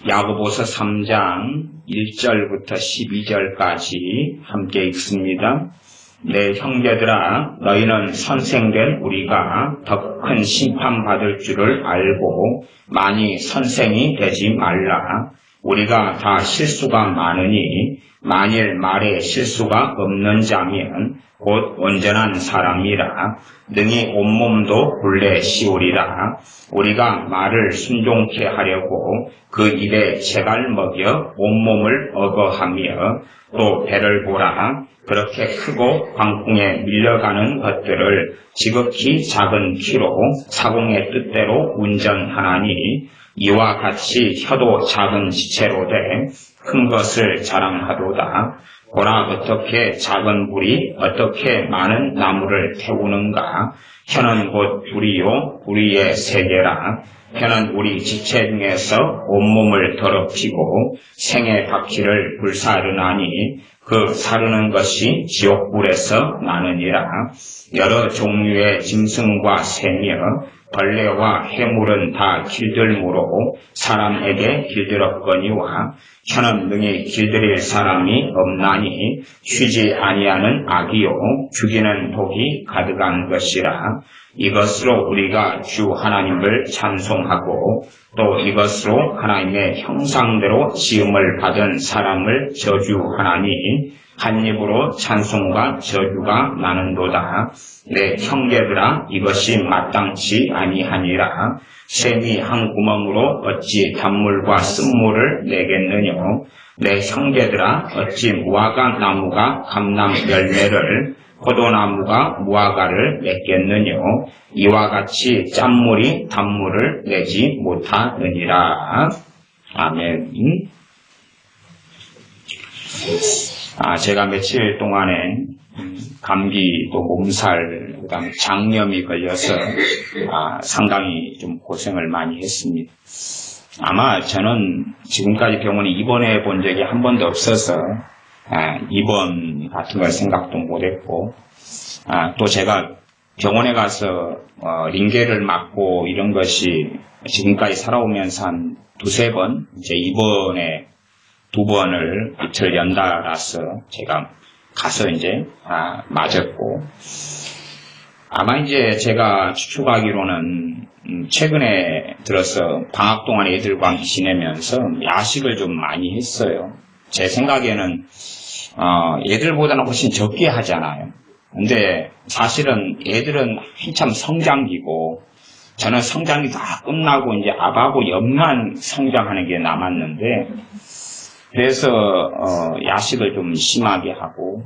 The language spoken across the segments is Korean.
야고보서 3장 1절부터 12절까지 함께 읽습니다. 내 형제들아, 너희는 선생된 우리가 더 큰 심판받을 줄을 알고 많이 선생이 되지 말라. 우리가 다 실수가 많으니 만일 말에 실수가 없는 자면 곧 온전한 사람이라 능히 온몸도 굴레 씌우리라. 우리가 말을 순종케 하려고 그 입에 채갈 먹여 온몸을 어거하며 또 배를 보라. 그렇게 크고 광풍에 밀려가는 것들을 지극히 작은 키로 사공의 뜻대로 운전하나니 이와 같이 혀도 작은 지체로 돼 큰 것을 자랑하도다. 보라, 어떻게 작은 불이 어떻게 많은 나무를 태우는가. 혀는 곧 불이요 불의의 세계라. 혀는 우리 지체 중에서 온몸을 더럽히고 생의 바퀴를 불사르나니 그 사르는 것이 지옥불에서 나느니라. 여러 종류의 짐승과 새며 벌레와 해물은 다 길들무로 사람에게 길들었거니와 혀는 능히 길들일 사람이 없나니 쉬지 아니하는 악이요 죽이는 독이 가득한 것이라. 이것으로 우리가 주 하나님을 찬송하고 또 이것으로 하나님의 형상대로 지음을 받은 사람을 저주하나니 한 입으로 찬송과 저주가 나는도다. 내 형제들아, 이것이 마땅치 아니하니라. 샘이 한 구멍으로 어찌 단물과 쓴물을 내겠느냐. 내 형제들아, 어찌 무화과 나무가 감람 열매를 포도나무가 무화과를 맺겠느냐. 이와 같이 짠물이 단물을 내지 못하느니라. 아멘. 제가 며칠 동안에 감기 또 몸살 그다음에 장염이 걸려서 상당히 좀 고생을 많이 했습니다. 아마 저는 지금까지 병원에 입원해 본 적이 한 번도 없어서 입원 같은 걸 생각도 못했고 또 제가 병원에 가서 링겔을 맞고 이런 것이 지금까지 살아오면서 한 두세 번 이제 입원에 2번을 이틀 연달아서 제가 가서 이제 맞았고 아마 이제 제가 추측하기로는 최근에 들어서 방학 동안 애들과 지내면서 야식을 좀 많이 했어요. 제 생각에는 애들보다는 훨씬 적게 하잖아요. 근데 사실은 애들은 한참 성장기고 저는 성장이 다 끝나고 이제 아바하고 옆만 성장하는 게 남았는데 그래서 야식을 좀 심하게 하고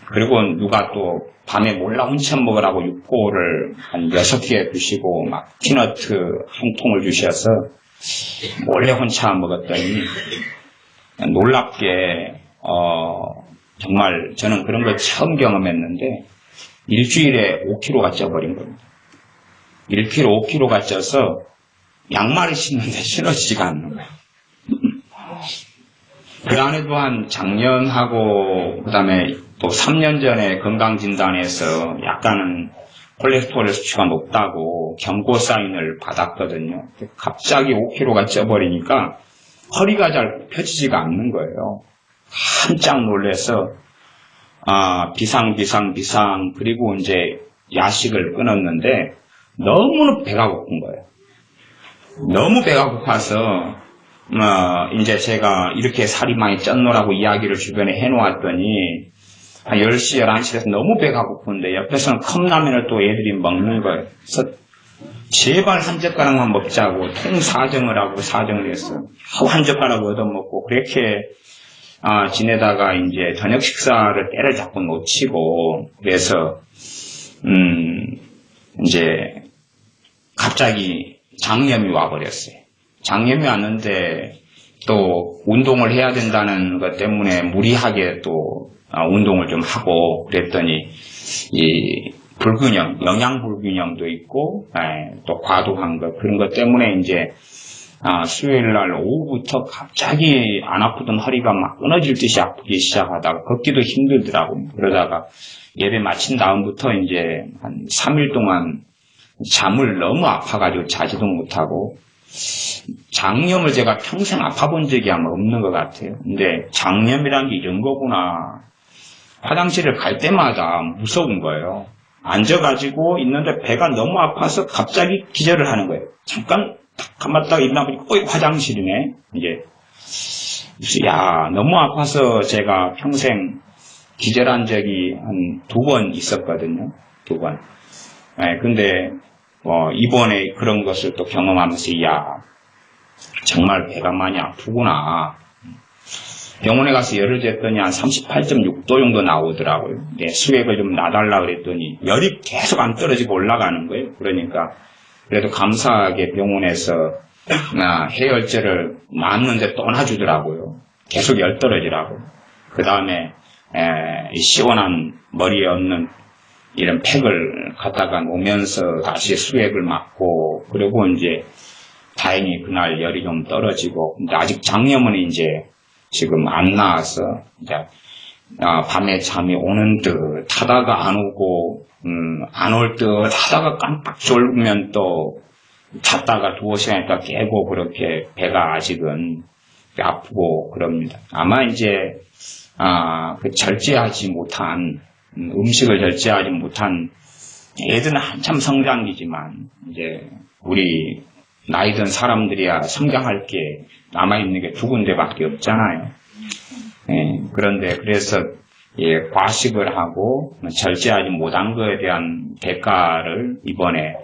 그리고 누가 또 밤에 몰라 혼자 먹으라고 육포를 한 6개 주시고 막 피너트 한 통을 주셔서 몰래 혼자 먹었더니 놀랍게 정말 저는 그런 걸 처음 경험했는데 일주일에 5kg가 쪄버린 겁니다. 1kg, 5kg가 쪄서 양말을 신는데 신어지지가 않는 거예요. 그 안에도 한 작년하고 그 다음에 또 3년 전에 건강진단에서 약간은 콜레스테롤 수치가 높다고 경고 사인을 받았거든요. 갑자기 5kg가 쪄버리니까 허리가 잘 펴지지가 않는 거예요. 깜짝 놀라서 비상 그리고 이제 야식을 끊었는데 너무 배가 고픈 거예요. 너무 배가 고파서 이제 제가 이렇게 살이 많이 쪘노라고 이야기를 주변에 해놓았더니 한 10시, 11시 돼서 너무 배가 고픈데 옆에서는 컵라면을 또 애들이 먹는 거예요. 그래서 제발 한 젓가락만 먹자고 통사정을 하고 사정을 했어요. 한 젓가락 얻어먹고 그렇게 지내다가 이제 저녁 식사를 때를 자꾸 놓치고 그래서 이제 갑자기 장염이 와버렸어요. 장염이 왔는데 또 운동을 해야 된다는 것 때문에 무리하게 또 운동을 좀 하고 그랬더니 이 불균형, 영양 불균형도 있고 또 과도한 것 그런 것 때문에 이제 수요일 날 오후부터 갑자기 안 아프던 허리가 막 끊어질 듯이 아프기 시작하다가 걷기도 힘들더라고요. 그러다가 예배 마친 다음부터 이제 한 3일 동안 잠을 너무 아파가지고 자지도 못하고 장염을 제가 평생 아파본 적이 아마 없는 것 같아요. 근데 장염이란 게 이런 거구나. 화장실을 갈 때마다 무서운 거예요. 앉아가지고 있는데 배가 너무 아파서 갑자기 기절을 하는 거예요. 잠깐 가만다가 일어나 보니까 화장실이네. 이제 야, 너무 아파서 제가 평생 기절한 적이 한 2번 있었거든요. 2번. 네, 근데 이번에 그런 것을 또 경험하면서 야, 정말 배가 많이 아프구나. 병원에 가서 열을 쟀더니 한 38.6도 정도 나오더라고요. 네, 수액을 좀 놔달라 그랬더니 열이 계속 안 떨어지고 올라가는 거예요. 그러니까 그래도 감사하게 병원에서 해열제를 놨는데 또 놔주더라고요. 계속 열 떨어지라고. 그 다음에 시원한 머리에 얹는 이런 팩을 갖다가 놓으면서 다시 수액을 맞고, 그리고 이제 다행히 그날 열이 좀 떨어지고, 근데 아직 장염은 이제 지금 안 나와서 이제 밤에 잠이 오는 듯 하다가 안 오고, 안 올 듯 하다가 깜빡 졸면 또 잤다가 2시간 있다 깨고, 그렇게 배가 아직은 아프고 그럽니다. 아마 이제 절제하지 못한 음식을 절제하지 못한 애들은 한참 성장기지만 이제 우리 나이 든 사람들이야 성장할 게 남아있는 게 2군데밖에 없잖아요. 그런데 그래서 과식을 하고 절제하지 못한 것에 대한 대가를 이번에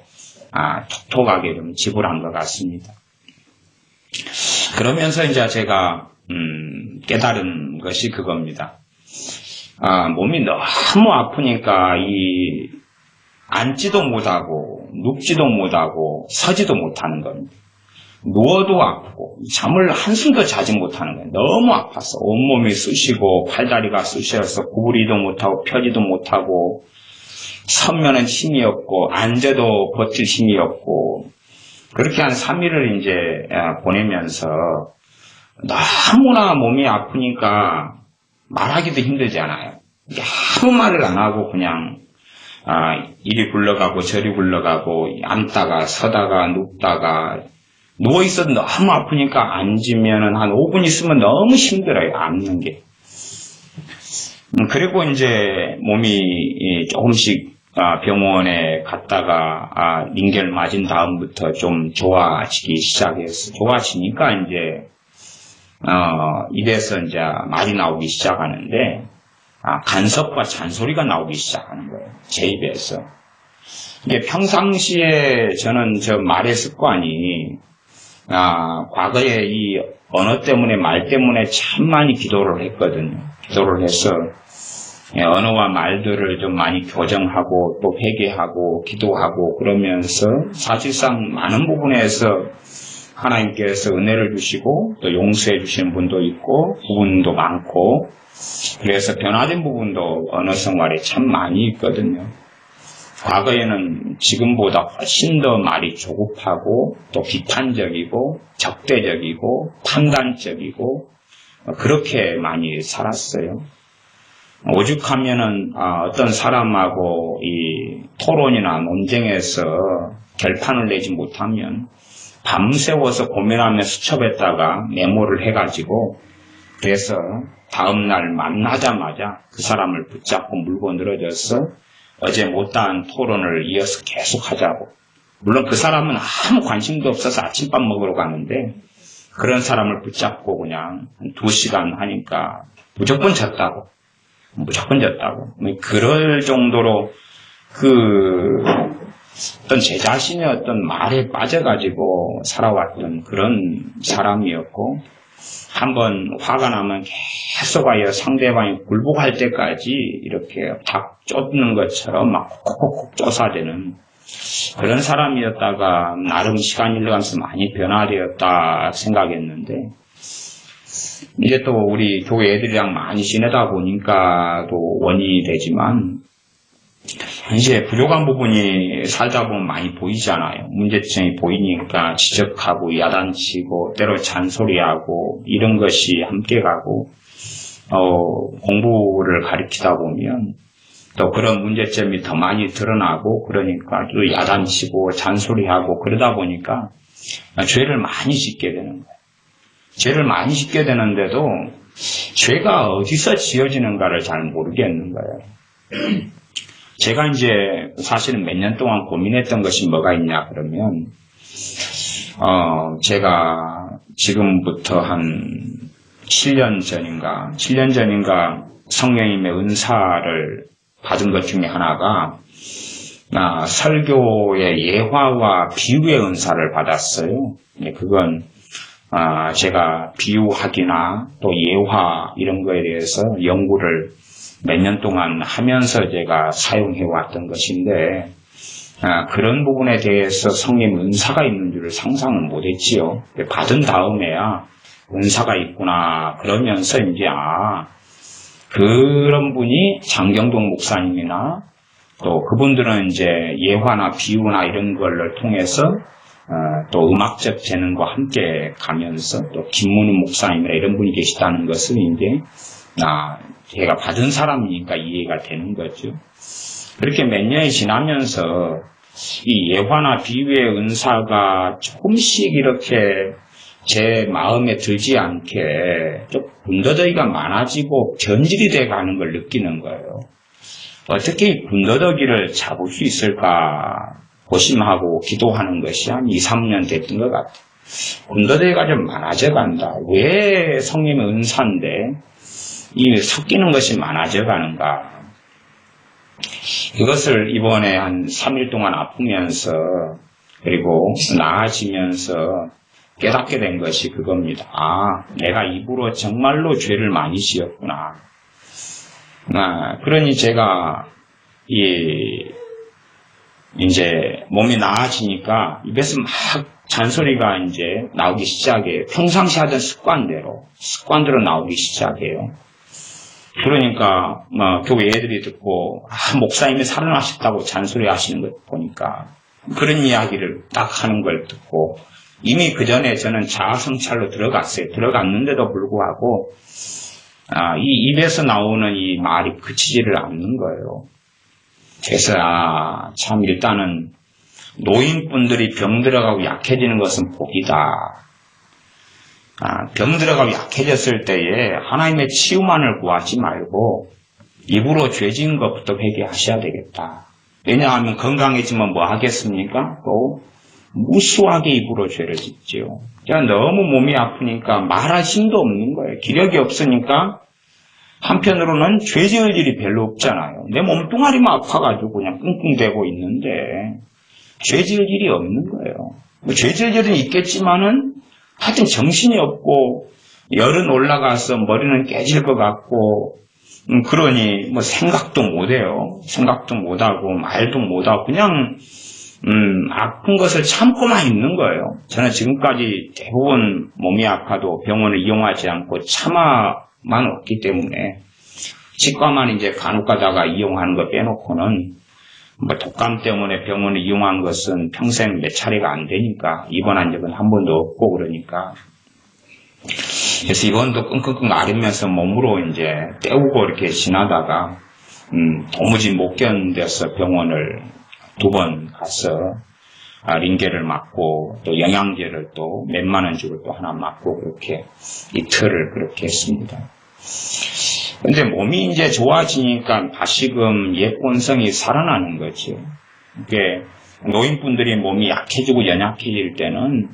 톡톡하게 좀 지불한 것 같습니다. 그러면서 이제 제가 깨달은 것이 그겁니다. 몸이 너무 아프니까 앉지도 못하고 눕지도 못하고 서지도 못하는 겁니다. 누워도 아프고 잠을 한숨도 자지 못하는 거예요. 너무 아파서 온몸이 쑤시고 팔다리가 쑤셔서 구부리도 못하고 펴지도 못하고 서면은 힘이 없고 앉아도 버틸 힘이 없고, 그렇게 한 3일을 이제 보내면서 너무나 몸이 아프니까 말하기도 힘들잖아요. 아무 말을 안 하고 그냥 이리 굴러가고 저리 굴러가고 앉다가 서다가 눕다가 누워있어도 너무 아프니까 앉으면은 한 5분 있으면 너무 힘들어요. 앉는 게. 그리고 이제 몸이 조금씩 병원에 갔다가 링겔 맞은 다음부터 좀 좋아지기 시작했어. 좋아지니까 이제 입에서 이제 말이 나오기 시작하는데 간섭과 잔소리가 나오기 시작하는 거예요. 제 입에서. 이게 평상시에 저는 저 말의 습관이 과거에 이 언어 때문에 말 때문에 참 많이 기도를 했거든요. 기도를 해서 언어와 말들을 좀 많이 교정하고 또 회개하고 기도하고 그러면서 사실상 많은 부분에서 하나님께서 은혜를 주시고 또 용서해 주시는 분도 있고 부분도 많고, 그래서 변화된 부분도 언어 생활에 참 많이 있거든요. 과거에는 지금보다 훨씬 더 말이 조급하고 또 비판적이고 적대적이고 판단적이고 그렇게 많이 살았어요. 오죽하면은 어떤 사람하고 이 토론이나 논쟁에서 결판을 내지 못하면 밤새워서 고민하며 수첩에다가 메모를 해가지고, 그래서 다음날 만나자마자 그 사람을 붙잡고 물고 늘어져서 어제 못다한 토론을 이어서 계속 하자고. 물론 그 사람은 아무 관심도 없어서 아침밥 먹으러 가는데 그런 사람을 붙잡고 그냥 2시간 하니까 무조건 졌다고. 그럴 정도로 어떤 제 자신의 어떤 말에 빠져가지고 살아왔던 그런 사람이었고, 한번 화가 나면 계속하여 상대방이 굴복할 때까지 이렇게 닭 쫓는 것처럼 막 콕콕콕 쫓아대는 그런 사람이었다가 나름 시간이 흘러가면서 많이 변화되었다 생각했는데, 이제 또 우리 교회 애들이랑 많이 지내다 보니까 또 원인이 되지만, 이제 부족한 부분이 살다 보면 많이 보이잖아요. 문제점이 보이니까 지적하고 야단치고 때로 잔소리하고 이런 것이 함께 가고, 공부를 가르치다 보면 또 그런 문제점이 더 많이 드러나고, 그러니까 또 야단치고 잔소리하고 그러다 보니까 죄를 많이 짓게 되는 거예요. 죄를 많이 짓게 되는데도 죄가 어디서 지어지는가를 잘 모르겠는 거예요. 제가 이제 사실은 몇 년 동안 고민했던 것이 뭐가 있냐 그러면 제가 지금부터 한 7년 전인가 성령님의 은사를 받은 것 중에 하나가 설교의 예화와 비유의 은사를 받았어요. 그건 제가 비유학이나 또 예화 이런 거에 대해서 연구를 몇 년 동안 하면서 제가 사용해 왔던 것인데 그런 부분에 대해서 성령 은사가 있는 줄을 상상을 못했지요. 받은 다음에야 은사가 있구나 그러면서 이제 그런 분이 장경동 목사님이나 또 그분들은 이제 예화나 비유나 이런 걸를 통해서 또 음악적 재능과 함께 가면서 또 김문우 목사님이나 이런 분이 계시다는 것을 이제 제가 받은 사람이니까 이해가 되는 거죠. 그렇게 몇 년이 지나면서 이 예화나 비유의 은사가 조금씩 이렇게 제 마음에 들지 않게 좀 군더더기가 많아지고 변질이 돼 가는 걸 느끼는 거예요. 어떻게 이 군더더기를 잡을 수 있을까 고심하고 기도하는 것이 한 2, 3년 됐던 것 같아요. 군더더기가 좀 많아져 간다. 왜 성령의 은사인데 이 섞이는 것이 많아져 가는가. 이것을 이번에 한 3일 동안 아프면서 그리고 나아지면서 깨닫게 된 것이 그겁니다. 내가 입으로 정말로 죄를 많이 지었구나. 그러니 제가 이제 몸이 나아지니까 입에서 막 잔소리가 이제 나오기 시작해요. 평상시 하던 습관대로 나오기 시작해요. 그러니까 교회 애들이 듣고 목사님이 살아나셨다고 잔소리 하시는 걸 보니까 그런 이야기를 딱 하는 걸 듣고 이미 그 전에 저는 자아성찰로 들어갔어요. 들어갔는데도 불구하고 이 입에서 나오는 이 말이 그치지를 않는 거예요. 그래서 참 일단은 노인분들이 병 들어가고 약해지는 것은 복이다. 병 들어가고 약해졌을 때에 하나님의 치유만을 구하지 말고 입으로 죄 지은 것부터 회개하셔야 되겠다. 왜냐하면 건강해지면 뭐 하겠습니까? 또 무수하게 입으로 죄를 짓지요. 너무 몸이 아프니까 말할 힘도 없는 거예요. 기력이 없으니까 한편으로는 죄 지을 일이 별로 없잖아요. 내 몸뚱아리만 아파가지고 그냥 끙끙대고 있는데 죄 지을 일이 없는 거예요. 죄 지을 일은 있겠지만은 하여튼 정신이 없고 열은 올라가서 머리는 깨질 것 같고 그러니 뭐 생각도 못해요. 생각도 못하고 말도 못하고 그냥 아픈 것을 참고만 있는 거예요. 저는 지금까지 대부분 몸이 아파도 병원을 이용하지 않고 참아만 왔기 때문에 치과만 이제 간혹 가다가 이용하는 거 빼놓고는 뭐 독감 때문에 병원을 이용한 것은 평생 몇 차례가 안 되니까 입원한 적은 한 번도 없고 그러니까 그래서 입원도 끙끙끙 앓으면서 몸으로 이제 때우고 이렇게 지나다가 도무지 못 견뎌서 병원을 2번 가서 링겔을 맞고 또 영양제를 또 몇만 원 주고 또 하나 맞고 그렇게 이틀을 그렇게 했습니다. 근데 몸이 이제 좋아지니까 다시금 옛 본성이 살아나는 거죠. 이게 노인분들이 몸이 약해지고 연약해질 때는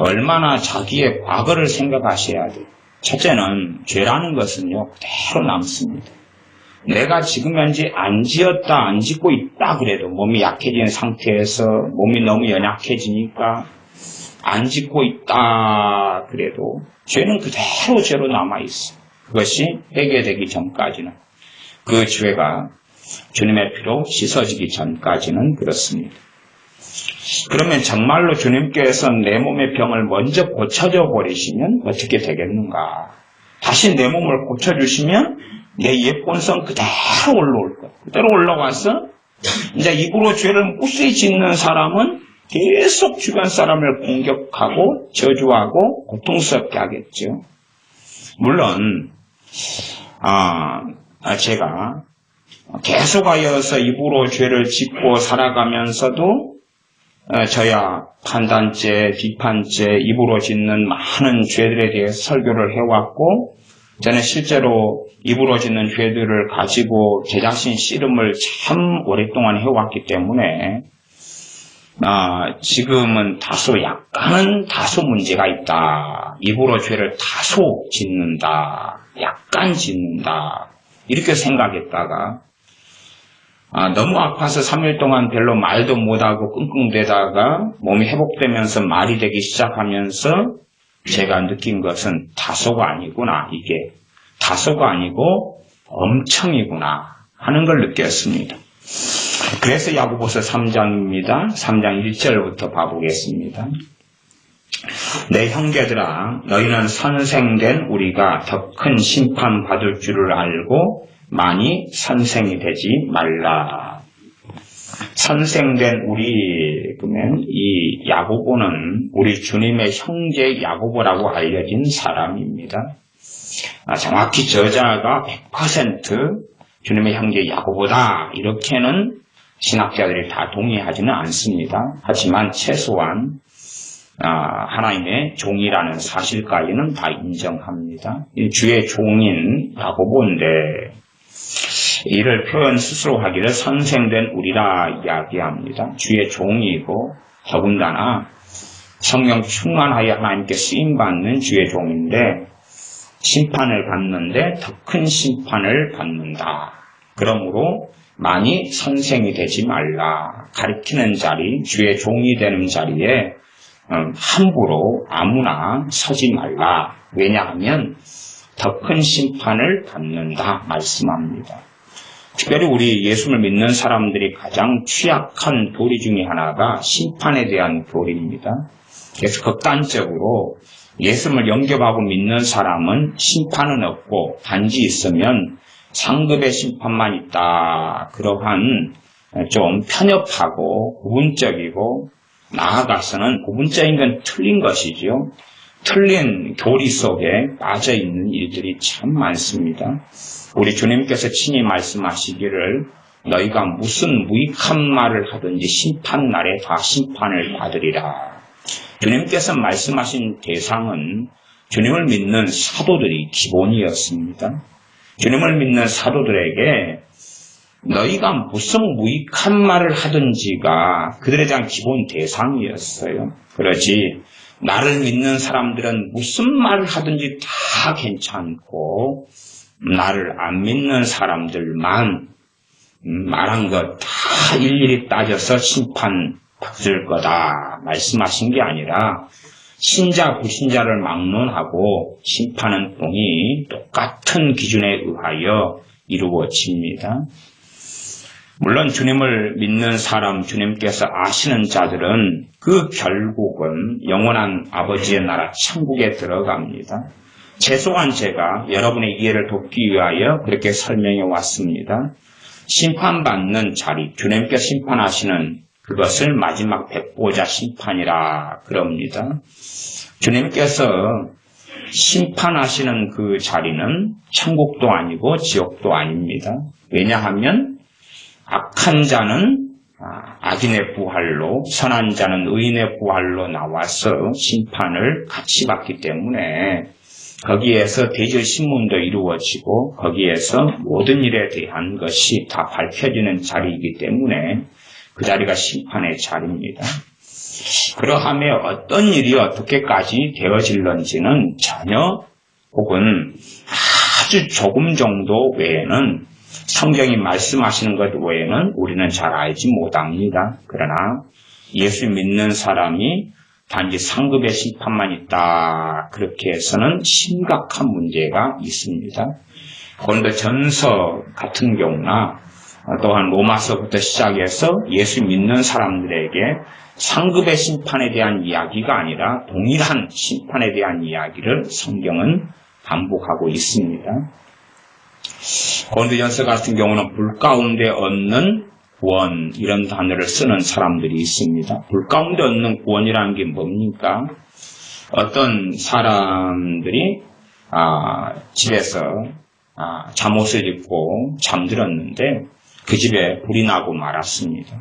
얼마나 자기의 과거를 생각하셔야 돼요. 첫째는 죄라는 것은요 그대로 남습니다. 내가 지금 현재 안 지었다 안 짓고 있다 그래도 몸이 약해진 상태에서 몸이 너무 연약해지니까 안 짓고 있다 그래도 죄는 그대로 죄로 남아있어요. 그것이 회개되기 전까지는 그 죄가 주님의 피로 씻어지기 전까지는 그렇습니다. 그러면 정말로 주님께서 내 몸의 병을 먼저 고쳐줘 버리시면 어떻게 되겠는가? 다시 내 몸을 고쳐주시면 내 옛 본성 그대로 올라올 거예요. 그대로 올라와서 이제 입으로 죄를 무수히 짓는 사람은 계속 주변 사람을 공격하고 저주하고 고통스럽게 하겠죠. 물론 제가 계속하여서 입으로 죄를 짓고 살아가면서도 저야 판단죄, 비판죄, 입으로 짓는 많은 죄들에 대해서 설교를 해왔고, 저는 실제로 입으로 짓는 죄들을 가지고 제 자신 씨름을 참 오랫동안 해왔기 때문에 지금은 약간은 다소 문제가 있다. 입으로 죄를 다소 짓는다. 약간 짓는다. 이렇게 생각했다가 너무 아파서 3일 동안 별로 말도 못하고 끙끙대다가 몸이 회복되면서 말이 되기 시작하면서 제가 느낀 것은 다소가 아니구나. 이게 다소가 아니고 엄청이구나 하는 걸 느꼈습니다. 그래서 야고보서 3장입니다. 3장 1절부터 봐보겠습니다. 내 형제들아, 너희는 선생된 우리가 더 큰 심판 받을 줄을 알고 많이 선생이 되지 말라. 선생된 우리, 그러면 이 야고보는 우리 주님의 형제 야고보라고 알려진 사람입니다. 정확히 저자가 100% 주님의 형제 야고보다 이렇게는 신학자들이 다 동의하지는 않습니다. 하지만 최소한 하나님의 종이라는 사실까지는 다 인정합니다. 주의 종인 야고보인데 이를 표현 스스로 하기를 선생된 우리라 이야기합니다. 주의 종이고 더군다나 성령 충만하여 하나님께 쓰임받는 주의 종인데 심판을 받는데 더 큰 심판을 받는다. 그러므로 많이 선생이 되지 말라. 가르치는 자리, 주의 종이 되는 자리에 함부로 아무나 서지 말라. 왜냐하면 더 큰 심판을 받는다 말씀합니다. 특별히 우리 예수를 믿는 사람들이 가장 취약한 교리 중에 하나가 심판에 대한 교리입니다. 그래서 극단적으로 예수를 영접하고 믿는 사람은 심판은 없고 단지 있으면 상급의 심판만 있다. 그러한 좀 편협하고 부분적이고 나아가서는 부분적인 건 틀린 것이죠. 틀린 교리 속에 빠져있는 일들이 참 많습니다. 우리 주님께서 친히 말씀하시기를 너희가 무슨 무익한 말을 하든지 심판날에 다 심판을 받으리라. 주님께서 말씀하신 대상은 주님을 믿는 사도들이 기본이었습니다. 주님을 믿는 사도들에게 너희가 무슨 무익한 말을 하든지가 그들에 대한 기본 대상이었어요. 그러지 나를 믿는 사람들은 무슨 말을 하든지 다 괜찮고 나를 안 믿는 사람들만 말한 것 다 일일이 따져서 심판받을 거다 말씀하신 게 아니라 신자 불신자를 막론하고 심판은 동이 똑같은 기준에 의하여 이루어집니다. 물론 주님을 믿는 사람, 주님께서 아시는 자들은 그 결국은 영원한 아버지의 나라 천국에 들어갑니다. 최소한 제가 여러분의 이해를 돕기 위하여 그렇게 설명해 왔습니다. 심판받는 자리, 주님께 심판하시는 그것을 마지막 백보자 심판이라 그럽니다. 주님께서 심판하시는 그 자리는 천국도 아니고 지옥도 아닙니다. 왜냐하면 악한 자는 악인의 부활로, 선한 자는 의인의 부활로 나와서 심판을 같이 받기 때문에 거기에서 대질 신문도 이루어지고 거기에서 모든 일에 대한 것이 다 밝혀지는 자리이기 때문에 그 자리가 심판의 자리입니다. 그러하며 어떤 일이 어떻게까지 되어질런지는 전혀 혹은 아주 조금 정도 외에는 성경이 말씀하시는 것 외에는 우리는 잘 알지 못합니다. 그러나 예수 믿는 사람이 단지 상급의 심판만 있다. 그렇게 해서는 심각한 문제가 있습니다. 고린도전서 같은 경우나 또한 로마서부터 시작해서 예수 믿는 사람들에게 상급의 심판에 대한 이야기가 아니라 동일한 심판에 대한 이야기를 성경은 반복하고 있습니다. 고린도전서 같은 경우는 불 가운데 얻는 구원 이런 단어를 쓰는 사람들이 있습니다. 불 가운데 얻는 구원이라는 게 뭡니까? 어떤 사람들이 집에서 잠옷을 입고 잠들었는데 그 집에 불이 나고 말았습니다.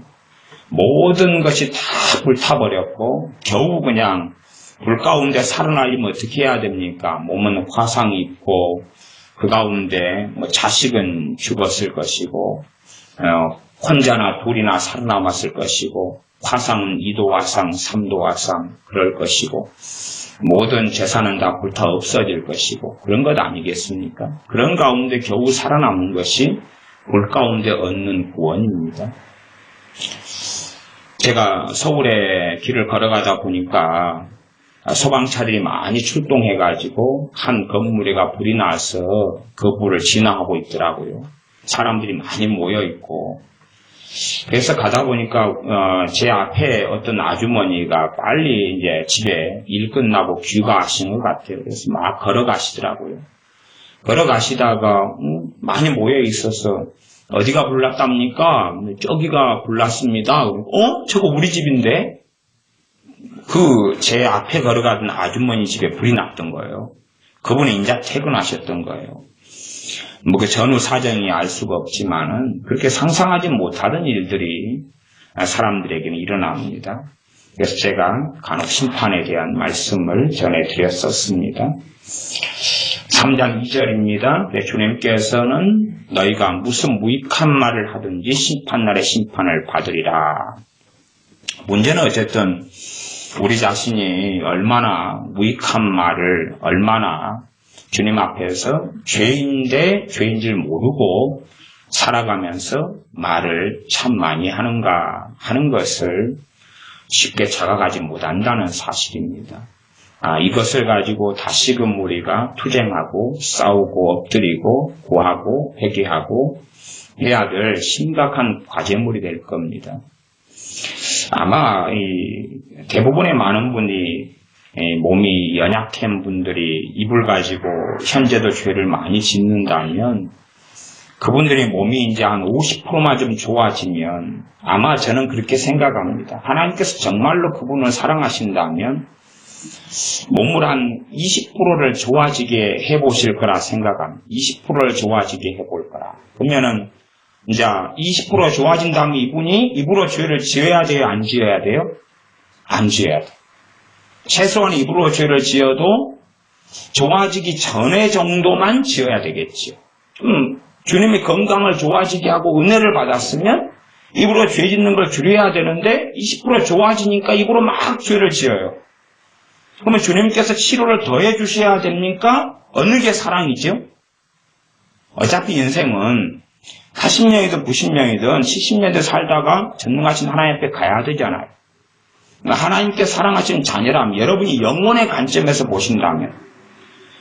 모든 것이 다 불타버렸고 겨우 그냥 불 가운데 살아나려면 어떻게 해야 됩니까? 몸은 화상이 있고 그 가운데 자식은 죽었을 것이고 혼자나 둘이나 살아남았을 것이고 화상은 2도 화상, 3도 화상 그럴 것이고 모든 재산은 다 불타 없어질 것이고 그런 것 아니겠습니까? 그런 가운데 겨우 살아남은 것이 불 가운데 얻는 구원입니다. 제가 서울에 길을 걸어가다 보니까 소방차들이 많이 출동해가지고 한 건물에가 불이 나서 그 불을 진화하고 있더라고요. 사람들이 많이 모여있고 그래서 가다 보니까 제 앞에 어떤 아주머니가 빨리 이제 집에 일 끝나고 귀가하신 것 같아요. 그래서 막 걸어가시더라고요. 걸어가시다가 많이 모여있어서 어디가 불났답니까? 저기가 불났습니다. 저거 우리 집인데? 제 앞에 걸어가던 아주머니 집에 불이 났던 거예요. 그분이 이제 퇴근하셨던 거예요. 그 전후 사정이 알 수가 없지만은 그렇게 상상하지 못하던 일들이 사람들에게는 일어납니다. 그래서 제가 간혹 심판에 대한 말씀을 전해드렸었습니다. 3장 2절입니다. 주님께서는 너희가 무슨 무익한 말을 하든지 심판날에 심판을 받으리라. 문제는 어쨌든 우리 자신이 얼마나 무익한 말을 얼마나 주님 앞에서 죄인데 죄인 줄 모르고 살아가면서 말을 참 많이 하는가 하는 것을 쉽게 자각하지 못한다는 사실입니다. 이것을 가지고 다시금 우리가 투쟁하고 싸우고 엎드리고 구하고 회개하고 해야 될 심각한 과제물이 될 겁니다. 아마 대부분의 많은 분이 몸이 연약한 분들이 이불 가지고 현재도 죄를 많이 짓는다면 그분들의 몸이 이제 한 50%만 좀 좋아지면 아마 저는 그렇게 생각합니다. 하나님께서 정말로 그분을 사랑하신다면 몸을 한 20%를 좋아지게 해보실 거라 생각합니다. 20%를 좋아지게 해볼 거라. 그러면은 이제 20% 좋아진 다음에 이분이 입으로 죄를 지어야 돼요? 안 지어야 돼요? 안 지어야 돼요. 최소한 입으로 죄를 지어도 좋아지기 전에 정도만 지어야 되겠지요. 주님이 건강을 좋아지게 하고 은혜를 받았으면 입으로 죄 짓는 걸 줄여야 되는데 20% 좋아지니까 입으로 막 죄를 지어요. 그러면 주님께서 치료를 더해 주셔야 됩니까? 어느 게 사랑이죠? 어차피 인생은 80년이든 90년이든 70년대 살다가 전능하신 하나님 앞에 가야 되잖아요. 하나님께 사랑하시는 자녀라면 여러분이 영혼의 관점에서 보신다면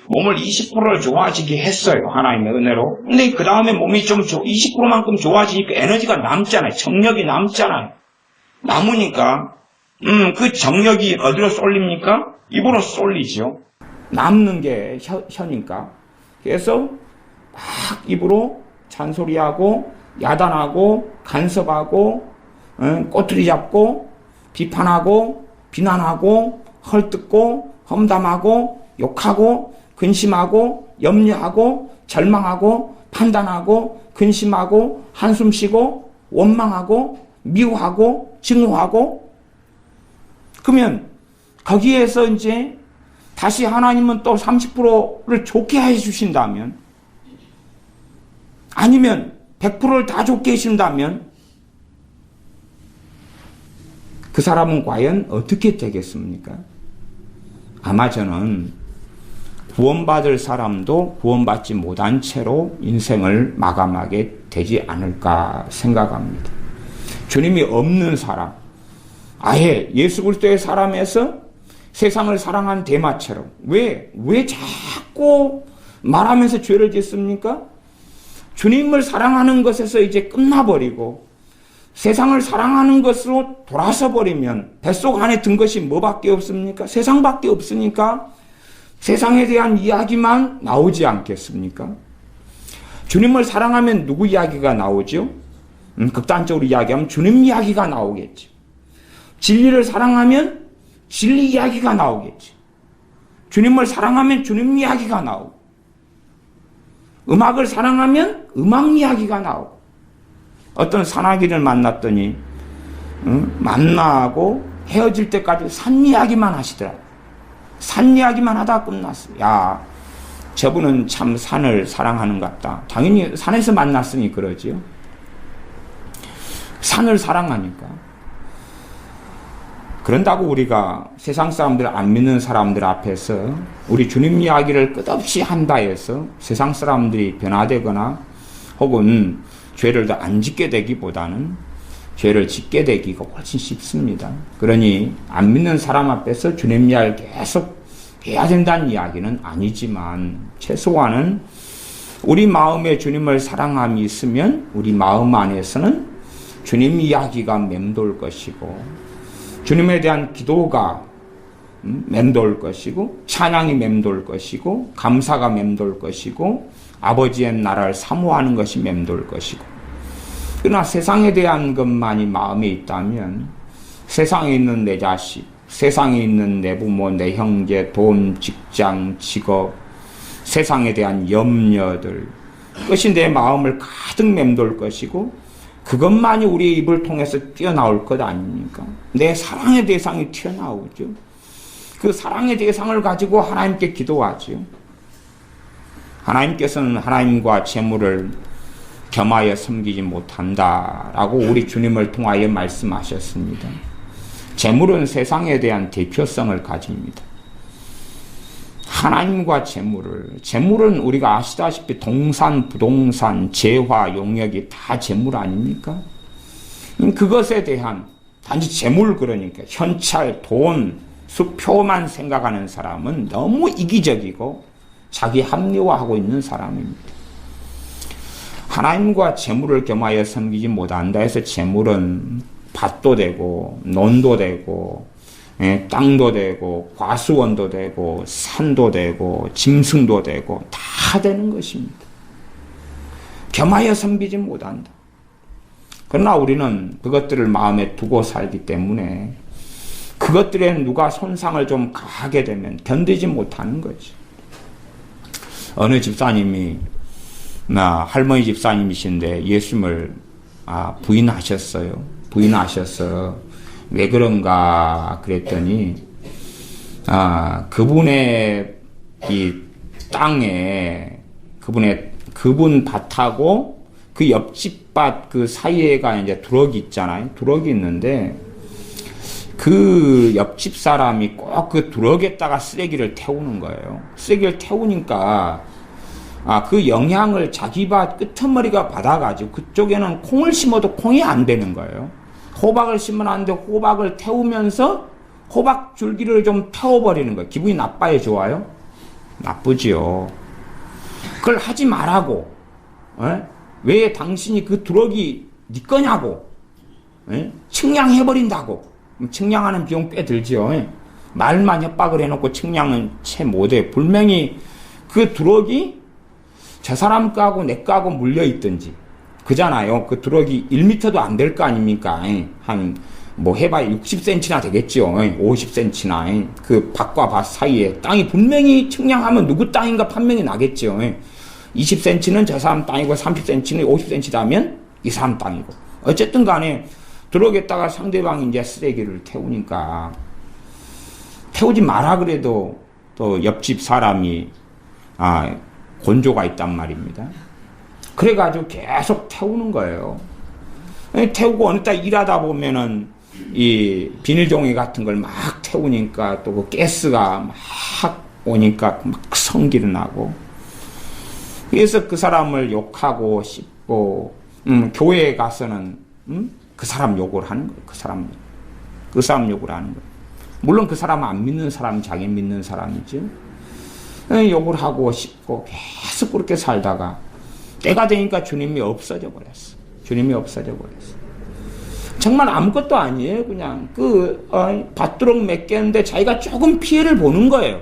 몸을 20%를 좋아지게 했어요. 하나님의 은혜로. 근데 그 다음에 몸이 좀 20%만큼 좋아지니까 에너지가 남잖아요. 정력이 남잖아요. 남으니까 그 정력이 어디로 쏠립니까? 입으로 쏠리죠. 남는 게 혀니까. 그래서 막 입으로 잔소리하고 야단하고 간섭하고 꼬투리 잡고 비판하고 비난하고 헐뜯고 험담하고 욕하고 근심하고 염려하고 절망하고 판단하고 근심하고 한숨 쉬고 원망하고 미워하고 증오하고 그러면 거기에서 이제 다시 하나님은 또 30%를 좋게 해주신다면 아니면 100%를 다 좋게 해주신다면 그 사람은 과연 어떻게 되겠습니까? 아마 저는 구원받을 사람도 구원받지 못한 채로 인생을 마감하게 되지 않을까 생각합니다. 주님이 없는 사람, 아예 예수 그리스도의 사람에서 세상을 사랑한 데마처럼 왜 자꾸 말하면서 죄를 짓습니까? 주님을 사랑하는 것에서 이제 끝나버리고 세상을 사랑하는 것으로 돌아서 버리면 뱃속 안에 든 것이 뭐밖에 없습니까? 세상밖에 없으니까 세상에 대한 이야기만 나오지 않겠습니까? 주님을 사랑하면 누구 이야기가 나오죠? 극단적으로 이야기하면 주님 이야기가 나오겠죠. 진리를 사랑하면 진리 이야기가 나오겠죠. 주님을 사랑하면 주님 이야기가 나오고 음악을 사랑하면 음악 이야기가 나오고 어떤 사나기를 만났더니 만나고 헤어질 때까지 산 이야기만 하시더라. 산 이야기만 하다 끝났어. 야, 저분은 참 산을 사랑하는 것 같다. 당연히 산에서 만났으니 그러지요. 산을 사랑하니까. 그런다고 우리가 세상 사람들 안 믿는 사람들 앞에서 우리 주님 이야기를 끝없이 한다 해서 세상 사람들이 변화되거나 혹은 죄를 더 안 짓게 되기보다는 죄를 짓게 되기가 훨씬 쉽습니다. 그러니 안 믿는 사람 앞에서 주님 이야기를 계속 해야 된다는 이야기는 아니지만 최소한은 우리 마음에 주님을 사랑함이 있으면 우리 마음 안에서는 주님 이야기가 맴돌 것이고 주님에 대한 기도가 맴돌 것이고 찬양이 맴돌 것이고 감사가 맴돌 것이고 아버지의 나라를 사모하는 것이 맴돌 것이고 그러나 세상에 대한 것만이 마음에 있다면 세상에 있는 내 자식, 세상에 있는 내 부모, 내 형제, 돈, 직장, 직업, 세상에 대한 염려들 그것이 내 마음을 가득 맴돌 것이고 그것만이 우리의 입을 통해서 튀어나올 것 아닙니까? 내 사랑의 대상이 튀어나오죠. 그 사랑의 대상을 가지고 하나님께 기도하죠. 하나님께서는 하나님과 재물을 겸하여 섬기지 못한다라고 우리 주님을 통하여 말씀하셨습니다. 재물은 세상에 대한 대표성을 가집니다. 하나님과 재물은 우리가 아시다시피 동산, 부동산, 재화, 용역이 다 재물 아닙니까? 그것에 대한 단지 재물 그러니까 현찰, 돈, 수표만 생각하는 사람은 너무 이기적이고 자기 합리화하고 있는 사람입니다. 하나님과 재물을 겸하여 섬기지 못한다 해서 재물은 밭도 되고 논도 되고 땅도 되고 과수원도 되고 산도 되고 짐승도 되고 다 되는 것입니다. 겸하여 섬기지 못한다. 그러나 우리는 그것들을 마음에 두고 살기 때문에 그것들에 누가 손상을 좀 가하게 되면 견디지 못하는 거죠. 어느 집사님이 할머니 집사님이신데 예수님을 부인하셨어요. 부인하셔서 왜 그런가 그랬더니 그분의 이 땅에 그분 밭하고 그 옆집 밭 그 사이에가 이제 두럭이 있잖아요. 두럭이 있는데 그 옆집 사람이 꼭 그 두럭에다가 쓰레기를 태우는 거예요. 쓰레기를 태우니까 그 영향을 자기 밭 끄트머리가 받아가지고 그쪽에는 콩을 심어도 콩이 안 되는 거예요. 호박을 심으면 안 돼. 호박을 태우면서 호박 줄기를 좀 태워버리는 거예요. 기분이 나빠요? 좋아요? 나쁘지요. 그걸 하지 말라고. 왜 당신이 그 두럭이 네 거냐고. 측량해버린다고. 측량하는 비용 꽤 들지요. 말만 협박을 해놓고 측량은 채 못해. 분명히 그 두럭이 저 사람 거하고 내 거하고 물려있든지 그잖아요. 그 두럭이 1m도 안 될 거 아닙니까? 해봐야 60cm나 되겠죠. 50cm나. 그 밭과 밭 사이에 땅이 분명히 측량하면 누구 땅인가 판명이 나겠죠. 20cm는 저 사람 땅이고 30cm는 50cm라면 이 사람 땅이고. 어쨌든 간에 두럭에다가 상대방이 이제 쓰레기를 태우니까 태우지 마라 그래도 또 옆집 사람이 곤조가 있단 말입니다. 그래가지고 계속 태우는 거예요. 태우고 어느 날 일하다 보면은 이 비닐종이 같은 걸 막 태우니까 또 그 가스가 막 오니까 막 성기를 나고 그래서 그 사람을 욕하고 씹고 교회에 가서는 그 사람 욕을 하는 거예요. 그 사람 욕을 하는 거예요. 물론 그 사람은 안 믿는 사람, 자기 믿는 사람이죠. 욕을 하고 씹고 계속 그렇게 살다가 때가 되니까 주님이 없어져 버렸어. 주님이 없어져 버렸어. 정말 아무것도 아니에요. 그냥 밭두럭 몇 개인데 자기가 조금 피해를 보는 거예요.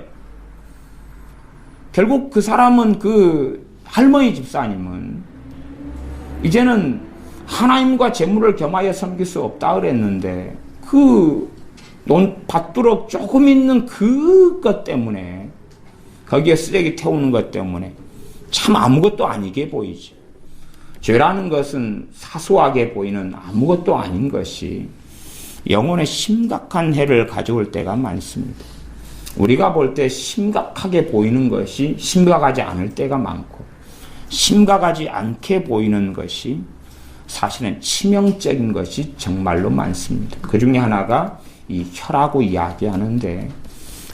결국 그 사람은 그 할머니 집사님은 이제는 하나님과 재물을 겸하여 섬길 수 없다 그랬는데 그 밭두럭 조금 있는 그것 때문에 거기에 쓰레기 태우는 것 때문에 참 아무것도 아니게 보이죠. 죄라는 것은 사소하게 보이는 아무것도 아닌 것이 영혼에 심각한 해를 가져올 때가 많습니다. 우리가 볼 때 심각하게 보이는 것이 심각하지 않을 때가 많고, 심각하지 않게 보이는 것이 사실은 치명적인 것이 정말로 많습니다. 그 중에 하나가 이 혀라고 이야기하는데,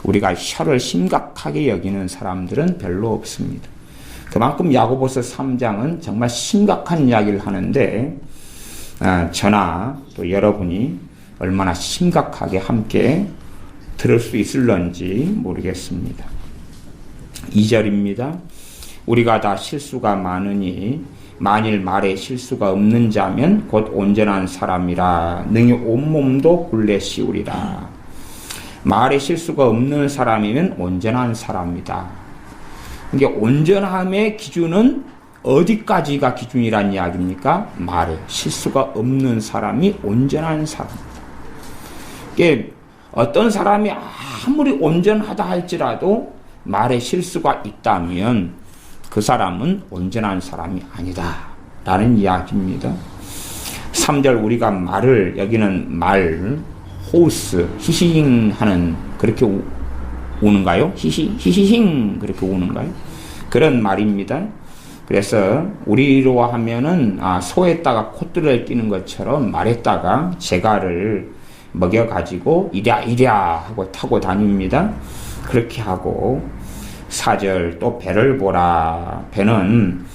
우리가 혀를 심각하게 여기는 사람들은 별로 없습니다. 그만큼 야고보서 3장은 정말 심각한 이야기를 하는데, 저나 또 여러분이 얼마나 심각하게 함께 들을 수 있을런지 모르겠습니다. 2절입니다. 우리가 다 실수가 많으니 만일 말에 실수가 없는 자면 곧 온전한 사람이라 능히 온몸도 굴레 씌우리라. 말에 실수가 없는 사람이면 온전한 사람이다. 이게 온전함의 기준은 어디까지가 기준이란 이야기입니까? 말에 실수가 없는 사람이 온전한 사람이다. 이게 어떤 사람이 아무리 온전하다 할지라도 말에 실수가 있다면 그 사람은 온전한 사람이 아니다 라는 이야기입니다. 3절 우리가 말을 여기는 말 호스 히히힝 하는 그렇게 우는가요? 히히힝 그렇게 우는가요? 그런 말입니다. 그래서 우리로 하면은 소에다가 콧대를 끼는 것처럼 말에다가 재갈을 먹여가지고 이랴 하고 타고 다닙니다. 그렇게 하고 4절 또 배를 보라. 배는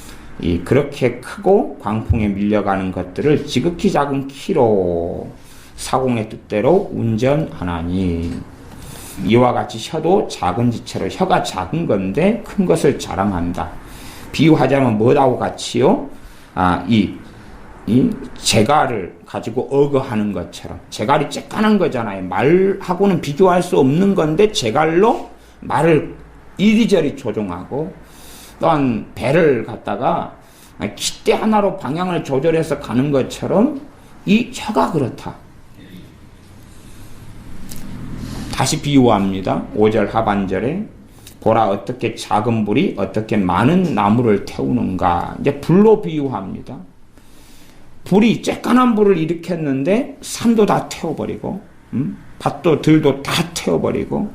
그렇게 크고 광풍에 밀려가는 것들을 지극히 작은 키로 사공의 뜻대로 운전하나니 이와 같이 혀도 작은 지체로 혀가 작은 건데 큰 것을 자랑한다. 비유하자면 뭐하고 같이요? 이 재갈을 가지고 어거하는 것처럼 재갈이 쬐깐한 거잖아요. 말하고는 비교할 수 없는 건데 재갈로 말을 이리저리 조종하고 또한 배를 갖다가 깃대 하나로 방향을 조절해서 가는 것처럼 이 혀가 그렇다. 다시 비유합니다. 5절 하반절에 보라 어떻게 작은 불이 어떻게 많은 나무를 태우는가. 이제 불로 비유합니다. 불이 쬐깐한 불을 일으켰는데 산도 다 태워버리고 밭도 들도 다 태워버리고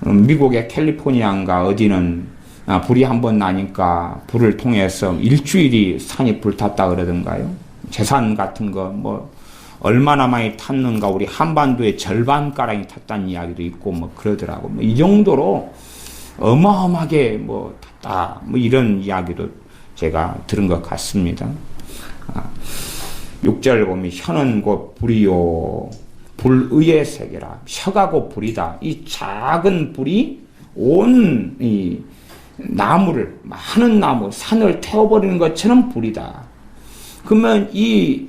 미국의 캘리포니아인가 어디는 불이 한번 나니까 불을 통해서 일주일이 산이 불탔다 그러던가요. 재산 같은 거 뭐 얼마나 많이 탔는가 우리 한반도의 절반가량이 탔다는 이야기도 있고 뭐 그러더라고. 뭐 이 정도로 어마어마하게 뭐 탔다 뭐 이런 이야기도 제가 들은 것 같습니다. 6절 보면 혀는 곧 불이요 불의의 세계라. 혀가 곧 불이다. 이 작은 불이 온 이 나무를 많은 나무 산을 태워버리는 것처럼 불이다. 그러면 이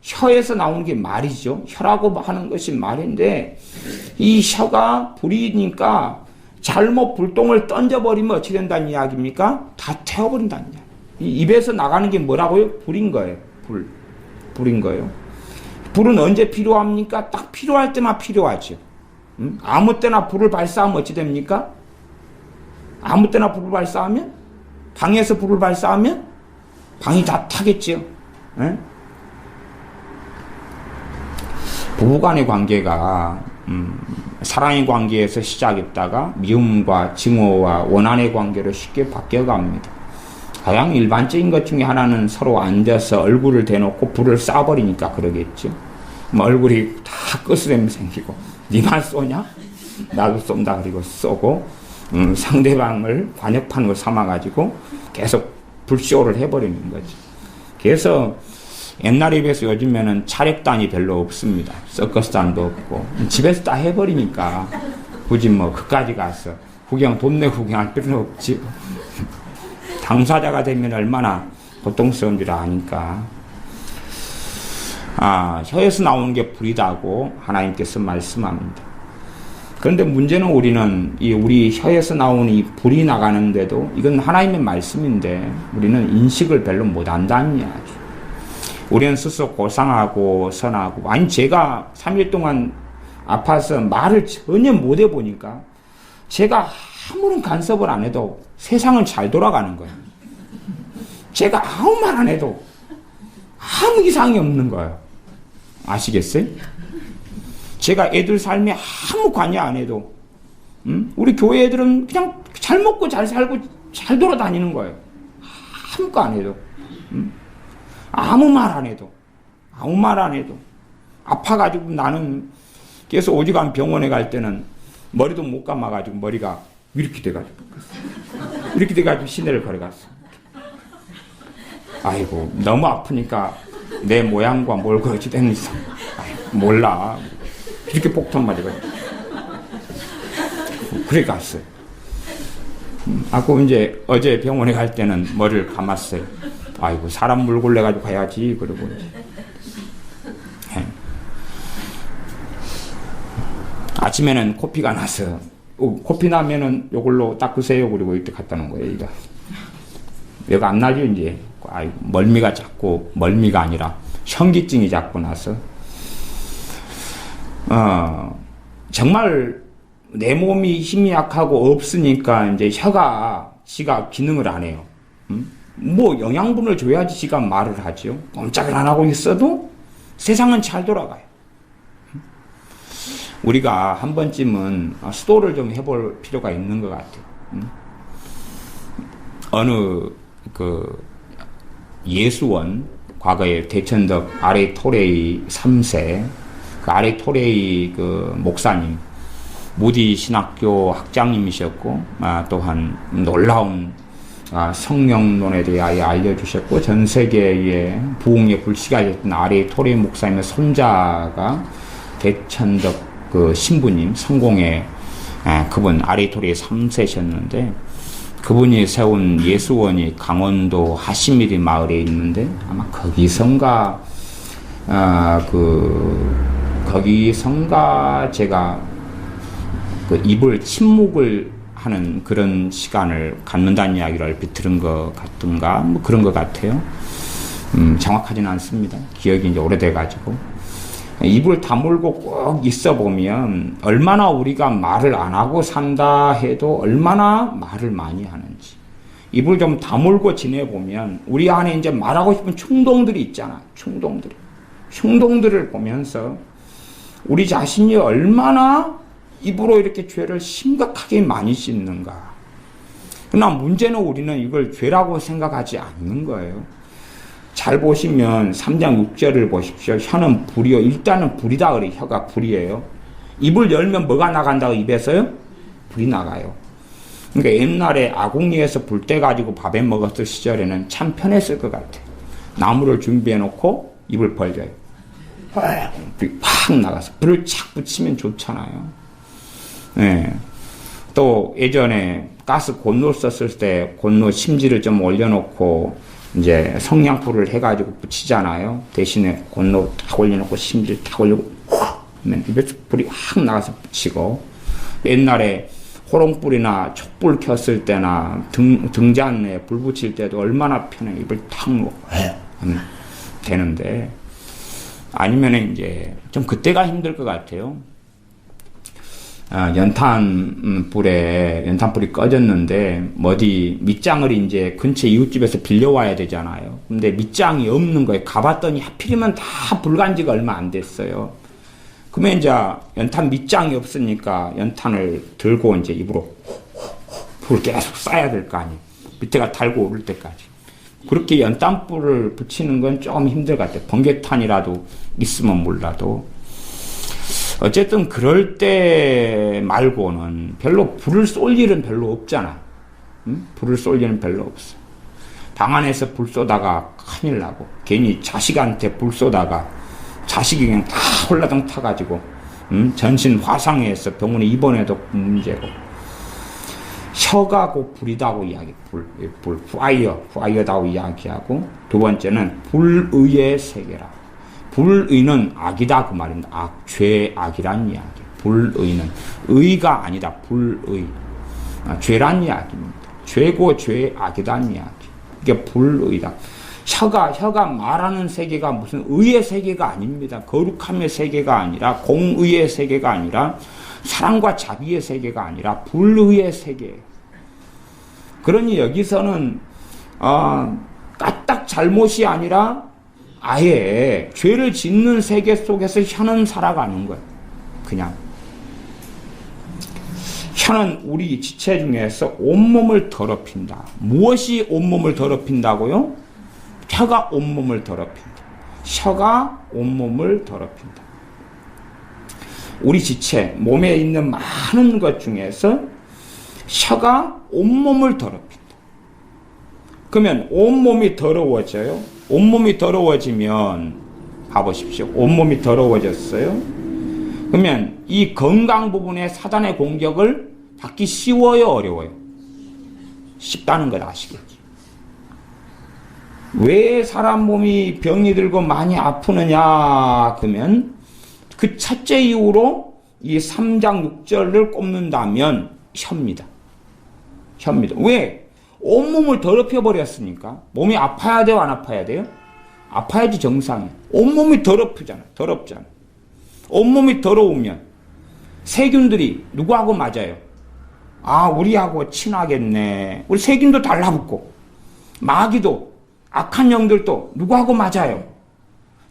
혀에서 나오는 게 말이죠. 혀라고 하는 것이 말인데 이 혀가 불이니까 잘못 불똥을 던져버리면 어찌 된다는 이야기입니까? 다 태워버린다는 이야기. 이 입에서 나가는 게 뭐라고요? 불인 거예요. 불인 거예요. 불은 언제 필요합니까? 딱 필요할 때만 필요하죠. 아무 때나 불을 발사하면 어찌 됩니까? 아무 때나 불을 발사하면? 방에서 불을 발사하면? 방이 다 타겠죠. 에? 부부간의 관계가 사랑의 관계에서 시작했다가 미움과 증오와 원한의 관계로 쉽게 바뀌어갑니다. 가장 일반적인 것 중에 하나는 서로 앉아서 얼굴을 대놓고 불을 쏴버리니까 그러겠죠. 뭐 얼굴이 다 끄스름이 생기고 니만 쏘냐? 나도 쏜다 그리고 쏘고 상대방을 관역판으로 삼아가지고 계속 불쇼를 해버리는 거죠. 그래서 옛날에 비해서 요즘에는 차력단이 별로 없습니다. 서커스단도 없고 집에서 다 해버리니까 굳이 뭐 그까지 가서 돈 내고 구경할 필요는 없지. 당사자가 되면 얼마나 고통스러운 줄 아니까. 혀에서 나오는 게 불이다고 하나님께서 말씀합니다. 그런데 문제는 우리는 우리 혀에서 나오는 이 불이 나가는데도 이건 하나님의 말씀인데 우리는 인식을 별로 못한다는 이야기. 우리는 스스로 고상하고 선하고 제가 3일 동안 아파서 말을 전혀 못 해보니까 제가 아무런 간섭을 안 해도 세상은 잘 돌아가는 거예요. 제가 아무 말 안 해도 아무 이상이 없는 거예요. 아시겠어요? 제가 애들 삶에 아무 관여 안 해도 우리 교회 애들은 그냥 잘 먹고 잘 살고 잘 돌아다니는 거예요. 아무것도 안 해도 아무 말 안 해도 아파가지고 나는 그래서 오지간 병원에 갈 때는 머리도 못 감아가지고 머리가 이렇게 돼가지고 시내를 걸어갔어. 아이고 너무 아프니까 내 모양과 뭘 그러지 되는 이상 몰라 이렇게 폭탄 맞아가지고 그래 갔어요. 이제 어제 병원에 갈 때는 머리를 감았어요. 아이고 사람 물골래 가지고 가야지 그러고 이제. 아침에는 코피가 나서 코피 나면은 요걸로 닦으세요 그리고 이렇게 갖다 놓은 거예요. 이거 여기 안 날려 이제. 아이고 멀미가 자꾸 멀미가 아니라 현기증이 자꾸 나서 정말 내 몸이 힘이 약하고 없으니까 이제 혀가 지가 기능을 안 해요. 뭐 영양분을 줘야지 지가 말을 하죠. 꼼짝을 안 하고 있어도 세상은 잘 돌아가요. 우리가 한 번쯤은 수도를 좀 해볼 필요가 있는 것 같아요. 어느 예수원 과거에 대천덕 아레토레이 3세 그 아레토레이 목사님 무디 신학교 학장님이셨고 또한 놀라운 성령론에 대하여 알려주셨고 전 세계의 부흥의 불씨가 됐던 아레토레이 목사님의 손자가 대천덕 신부님 성공의 그분 아레토레이 3세셨는데 그분이 세운 예수원이 강원도 하시미리 마을에 있는데 아마 거기선가 제가 입을 침묵을 하는 그런 시간을 갖는다는 이야기를 얼핏 들은 것 같던가 뭐 그런 것 같아요. 정확하지는 않습니다. 기억이 이제 오래돼가지고 입을 다물고 꼭 있어 보면 얼마나 우리가 말을 안 하고 산다 해도 얼마나 말을 많이 하는지 입을 좀 다물고 지내보면 우리 안에 이제 말하고 싶은 충동들이 있잖아. 충동들을 보면서 우리 자신이 얼마나 입으로 이렇게 죄를 심각하게 많이 씻는가. 그러나 문제는 우리는 이걸 죄라고 생각하지 않는 거예요. 잘 보시면 3장 6절을 보십시오. 혀는 불이요. 일단은 불이다 그래. 혀가 불이에요. 입을 열면 뭐가 나간다고 입에서요? 불이 나가요. 그러니까 옛날에 아궁이에서 불 떼 가지고 밥에 먹었을 시절에는 참 편했을 것 같아요. 나무를 준비해 놓고 입을 벌려요. 불이 확 나가서 불을 착 붙이면 좋잖아요. 네. 또 예전에 가스 곤로 썼을 때 곤로 심지를 좀 올려놓고 이제 성냥불을 해가지고 붙이잖아요. 대신에 곤로 탁 올려놓고 심지를 탁 올리고 하면 입에서 불이 확 나가서 붙이고 옛날에 호롱불이나 촛불 켰을 때나 등잔에 불 붙일 때도 얼마나 편해. 입을 탁 놓고 하면 되는데 아니면 이제 좀 그때가 힘들 것 같아요. 연탄불이 꺼졌는데, 어디 밑장을 이제 근처 이웃집에서 빌려와야 되잖아요. 근데 밑장이 없는 거예요. 가봤더니 하필이면 다 불간지가 얼마 안 됐어요. 그러면 이제 연탄 밑장이 없으니까 연탄을 들고 이제 입으로 불을 계속 쏴야 될 거 아니에요. 밑에가 달고 오를 때까지. 그렇게 연탄불을 붙이는 건 조금 힘들 것 같아요. 번개탄이라도 있으면 몰라도. 어쨌든 그럴 때 말고는 별로 불을 쏠 일은 별로 없잖아. 불을 쏠 일은 별로 없어. 방 안에서 불 쏘다가 큰일 나고 괜히 자식한테 불 쏘다가 자식이 그냥 다 홀라당 타가지고 전신 화상해서 병원에 입원해도 문제고. 혀가 곧 불이다고 이야기. 불 파이어다고 이야기하고 두 번째는 불의의 세계라. 불의는 악이다 그 말입니다. 죄악이란 이야기. 불의는 의가 아니다. 불의. 죄란 이야기입니다. 죄고 죄악이란 이야기. 이게 불의다. 혀가 말하는 세계가 무슨 의의 세계가 아닙니다. 거룩함의 세계가 아니라 공의의 세계가 아니라 사랑과 자비의 세계가 아니라 불의의 세계예요. 그러니 여기서는 까딱 잘못이 아니라 아예 죄를 짓는 세계 속에서 혀는 살아가는 거예요. 그냥. 혀는 우리 지체 중에서 온몸을 더럽힌다. 무엇이 온몸을 더럽힌다고요? 혀가 온몸을 더럽힌다. 혀가 온몸을 더럽힌다. 우리 지체, 몸에 있는 많은 것 중에서 혀가 온몸을 더럽힌다. 그러면 온몸이 더러워져요. 온몸이 더러워지면 봐보십시오. 온몸이 더러워졌어요. 그러면 이 건강 부분에 사단의 공격을 받기 쉬워요, 어려워요? 쉽다는 걸 아시겠죠? 왜 사람 몸이 병이 들고 많이 아프느냐 그러면 그 첫째 이유로 이 3장 6절을 꼽는다면 혀입니다. 혀입니다. 왜? 온몸을 더럽혀 버렸으니까. 몸이 아파야 돼요, 안 아파야 돼요? 아파야지 정상이에요. 온몸이 더럽잖아. 더럽잖아. 온몸이 더러우면 세균들이 누구하고 맞아요? 아, 우리하고 친하겠네. 우리 세균도 달라붙고 마귀도 악한 영들도 누구하고 맞아요?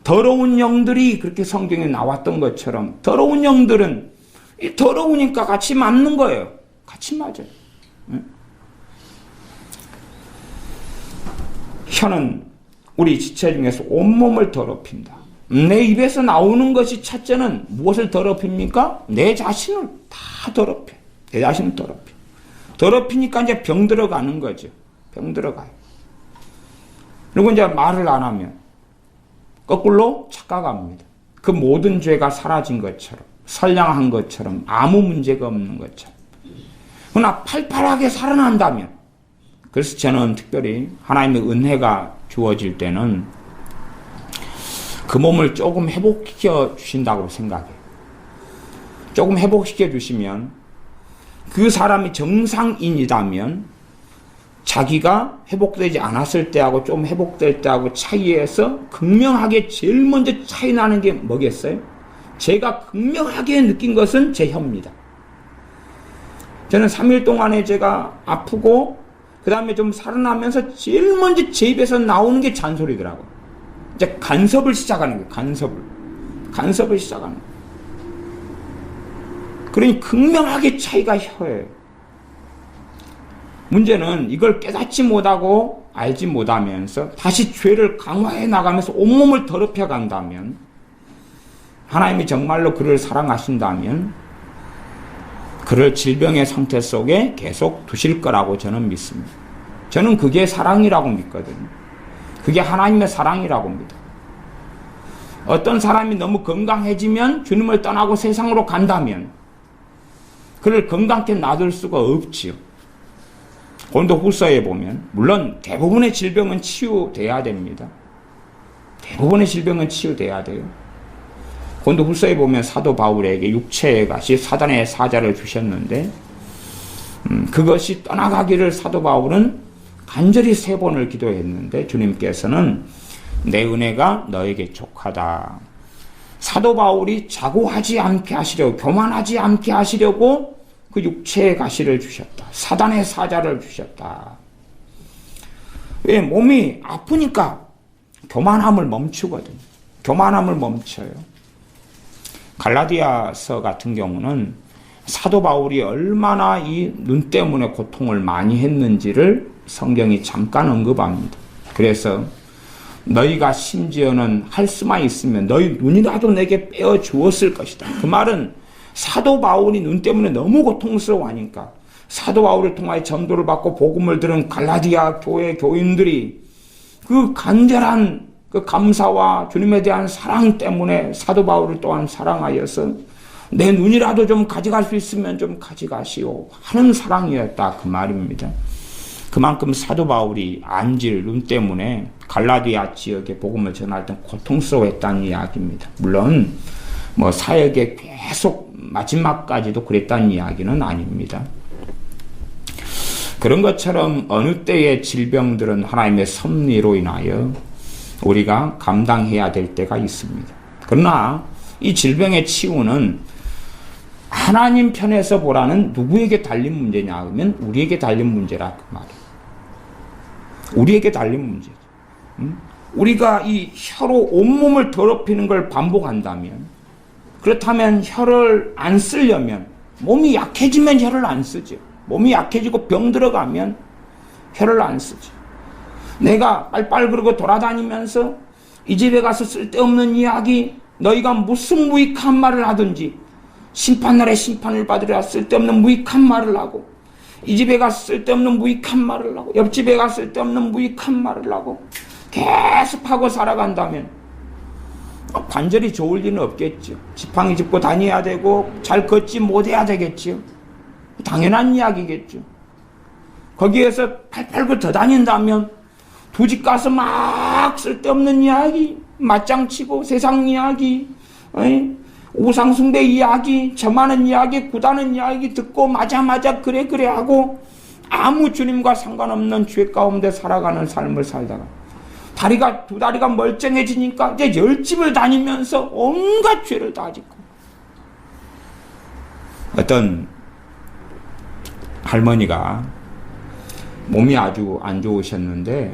더러운 영들이 그렇게 성경에 나왔던 것처럼 더러운 영들은 더러우니까 같이 맞는 거예요. 같이 맞아요. 응? 혀는 우리 지체 중에서 온몸을 더럽힌다. 내 입에서 나오는 것이 첫째는 무엇을 더럽힙니까? 내 자신을 다 더럽혀. 내 자신을 더럽혀. 더럽히니까 이제 병 들어가는 거죠. 병 들어가요. 그리고 이제 말을 안 하면 거꾸로 착각합니다. 그 모든 죄가 사라진 것처럼, 선량한 것처럼, 아무 문제가 없는 것처럼. 그러나 팔팔하게 살아난다면, 그래서 저는 특별히 하나님의 은혜가 주어질 때는 그 몸을 조금 회복시켜 주신다고 생각해요. 조금 회복시켜 주시면 그 사람이 정상인이라면 자기가 회복되지 않았을 때하고 좀 회복될 때하고 차이에서 극명하게 제일 먼저 차이 나는 게 뭐겠어요? 제가 극명하게 느낀 것은 제 혀입니다. 저는 3일 동안에 제가 아프고 그 다음에 좀 살아나면서 제일 먼저 제 입에서 나오는 게 잔소리더라고요. 이제 간섭을 시작하는 거예요. 간섭을 시작하는 거예요. 그러니 극명하게 차이가 혀예요. 문제는 이걸 깨닫지 못하고 알지 못하면서 다시 죄를 강화해 나가면서 온몸을 더럽혀 간다면, 하나님이 정말로 그를 사랑하신다면 그를 질병의 상태 속에 계속 두실 거라고 저는 믿습니다. 저는 그게 사랑이라고 믿거든요. 그게 하나님의 사랑이라고 믿어요. 어떤 사람이 너무 건강해지면 주님을 떠나고 세상으로 간다면 그를 건강케 놔둘 수가 없지요. 고린도후서에 보면 물론 대부분의 질병은 치유돼야 됩니다. 대부분의 질병은 치유돼야 돼요. 고린도후서에 보면 사도 바울에게 육체의 가시 사단의 사자를 주셨는데 그것이 떠나가기를 사도 바울은 간절히 3번을 기도했는데 주님께서는 내 은혜가 너에게 족하다. 사도 바울이 자고하지 않게 하시려고, 교만하지 않게 하시려고 그 육체의 가시를 주셨다. 사단의 사자를 주셨다. 왜? 몸이 아프니까 교만함을 멈추거든요. 교만함을 멈춰요. 갈라디아서 같은 경우는 사도 바울이 얼마나 이 눈 때문에 고통을 많이 했는지를 성경이 잠깐 언급합니다. 그래서 너희가 심지어는 할 수만 있으면 너희 눈이라도 내게 빼어 주었을 것이다. 그 말은 사도 바울이 눈 때문에 너무 고통스러워하니까 사도 바울을 통하여 전도를 받고 복음을 들은 갈라디아 교회 교인들이 그 간절한 그 감사와 주님에 대한 사랑 때문에 사도 바울을 또한 사랑하여서 내 눈이라도 좀 가져갈 수 있으면 좀 가져가시오 하는 사랑이었다 그 말입니다. 그만큼 사도 바울이 안질 눈 때문에 갈라디아 지역에 복음을 전할 때 고통스러워했다는 이야기입니다. 물론 뭐 사역에 계속 마지막까지도 그랬다는 이야기는 아닙니다. 그런 것처럼 어느 때의 질병들은 하나님의 섭리로 인하여 우리가 감당해야 될 때가 있습니다. 그러나 이 질병의 치유는 하나님 편에서 보라는 누구에게 달린 문제냐 하면 우리에게 달린 문제라 그 말이에요. 우리에게 달린 문제죠. 우리가 이 혀로 온몸을 더럽히는 걸 반복한다면, 그렇다면 혀를 안 쓰려면, 몸이 약해지면 혀를 안 쓰죠. 몸이 약해지고 병 들어가면 혀를 안 쓰죠. 내가 빨빨 그러고 돌아다니면서 이 집에 가서 쓸데없는 이야기, 너희가 무슨 무익한 말을 하든지, 심판날에 심판을 받으라 쓸데없는 무익한 말을 하고, 이 집에 가서 쓸데없는 무익한 말을 하고, 옆집에 가서 쓸데없는 무익한 말을 하고 계속하고 살아간다면 관절이 좋을 리는 없겠죠. 지팡이 짚고 다녀야 되고 잘 걷지 못해야 되겠죠. 당연한 이야기겠죠. 거기에서 팔팔 더 다닌다면 두 집 가서 막 쓸데없는 이야기, 맞장치고 세상 이야기, 우상숭배 이야기, 점하는 이야기, 구다는 이야기 듣고 맞아 그래 하고 아무 주님과 상관없는 죄 가운데 살아가는 삶을 살다가 두 다리가 멀쩡해지니까 이제 10집을 다니면서 온갖 죄를 다 짓고, 어떤 할머니가 몸이 아주 안 좋으셨는데,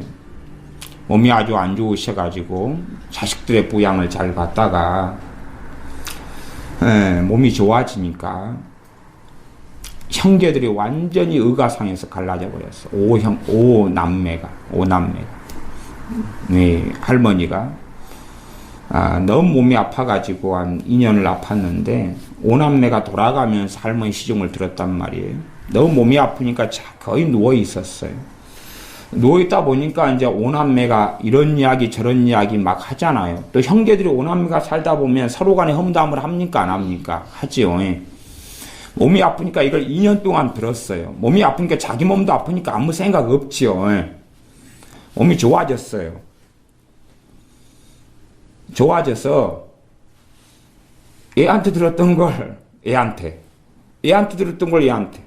몸이 아주 안 좋으셔가지고 자식들의 부양을 잘 받다가 몸이 좋아지니까 형제들이 완전히 의가상에서 갈라져 버렸어. 5남매가. 네, 할머니가 너무 몸이 아파가지고 한 2년을 아팠는데 5남매가 돌아가면서 할머니 시중을 들었단 말이에요. 너무 몸이 아프니까 거의 누워 있었어요. 누워 있다 보니까 이제 5남매가 이런 이야기 저런 이야기 막 하잖아요. 또 형제들이 5남매가 살다 보면 서로 간에 험담을 합니까 안 합니까? 하지요. 몸이 아프니까 이걸 2년 동안 들었어요. 몸이 아프니까 자기 몸도 아프니까 아무 생각 없지요. 몸이 좋아졌어요. 좋아져서 애한테 들었던 걸 애한테 들었던 걸 애한테,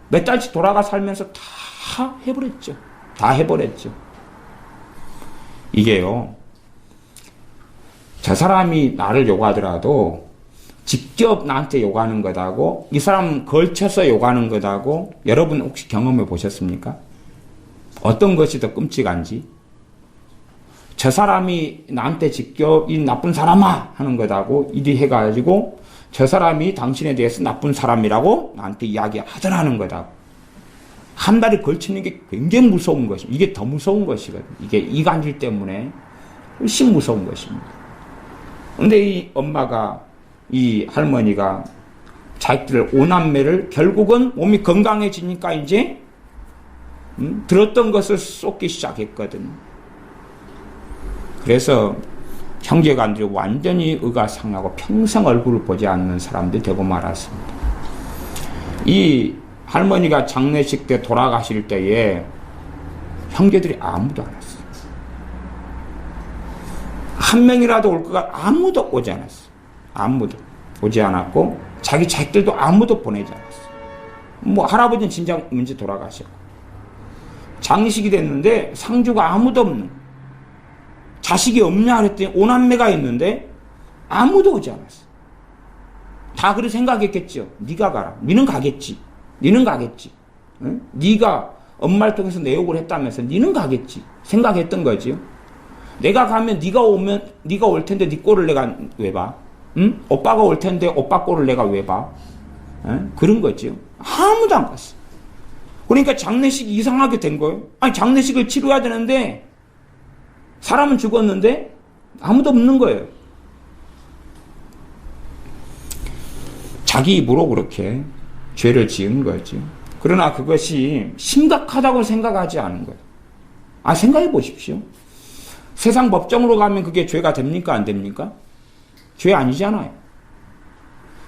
몇 달씩 돌아가 살면서 다 해버렸죠. 이게요, 저 사람이 나를 욕하더라도 직접 나한테 욕하는 것하고 이 사람 걸쳐서 욕하는 것하고 여러분 혹시 경험해 보셨습니까? 어떤 것이 더 끔찍한지? 저 사람이 나한테 직접 이 나쁜 사람아 하는 것하고 이리 해가지고 저 사람이 당신에 대해서 나쁜 사람이라고 나한테 이야기하더라는 것하고 한 달에 걸치는 게 굉장히 무서운 것입니다. 이게 더 무서운 것이거든요. 이게 이간질 때문에 훨씬 무서운 것입니다. 근데 이 엄마가, 이 할머니가 자기들 5남매를 결국은 몸이 건강해지니까 이제 들었던 것을 쏟기 시작했거든요. 그래서 형제간들이 완전히 의가 상하고 평생 얼굴을 보지 않는 사람들이 되고 말았습니다. 이 할머니가 장례식 때 돌아가실 때에 형제들이 아무도 안 왔어요. 한 명이라도 올 거가 아무도 오지 않았어요. 아무도 오지 않았고 자기 자식들도 아무도 보내지 않았어요. 뭐 할아버지는 진짜 먼저 돌아가셨고 장식이 됐는데 상주가 아무도 없는, 자식이 없냐 그랬더니 5남매가 있는데 아무도 오지 않았어. 다 그렇게 생각했겠죠. 네가 가라. 니는 가겠지. 응? 네가 엄마를 통해서 내 욕을 했다면서 니는 가겠지 생각했던 거지요. 내가 가면 네가 올 텐데 네 꼴을 내가 왜 봐? 응? 오빠가 올 텐데 오빠 꼴을 내가 왜 봐? 응? 그런 거지요. 아무도 안 갔어. 그러니까 장례식이 이상하게 된 거예요. 아니 장례식을 치러야 되는데 사람은 죽었는데 아무도 없는 거예요. 자기 입으로 그렇게 죄를 지은 거죠. 그러나 그것이 심각하다고 생각하지 않은 거예요. 생각해 보십시오. 세상 법정으로 가면 그게 죄가 됩니까? 안 됩니까? 죄 아니잖아요.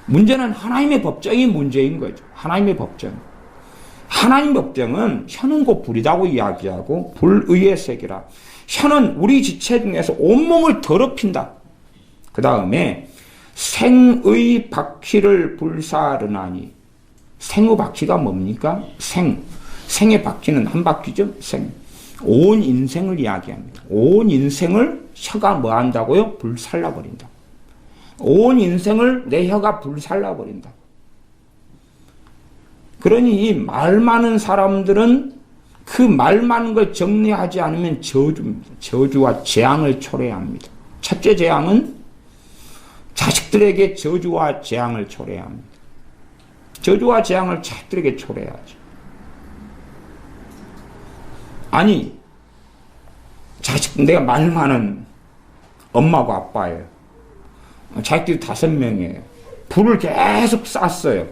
문제는 하나님의 법정이 문제인 거죠. 하나님의 법정. 하나님 법정은 혀는 곧 불이라고 이야기하고 불의의 세계라. 혀는 우리 지체 중에서 온몸을 더럽힌다. 그 다음에 생의 바퀴를 불사르나니. 생의 바퀴가 뭡니까? 생의 바퀴는 한 바퀴죠. 온 인생을 이야기합니다. 온 인생을 혀가 뭐 한다고요? 불살라버린다. 온 인생을 내 혀가 불살라버린다. 그러니 이 말 많은 사람들은 그 말 많은 걸 정리하지 않으면 저주입니다. 저주와 재앙을 초래해야 합니다. 첫째 재앙은 자식들에게 저주와 재앙을 초래해야 합니다. 저주와 재앙을 자식들에게 초래해야죠. 아니, 내가 말 많은 엄마고 아빠예요. 자식들이 5명이에요. 불을 계속 쐈어요.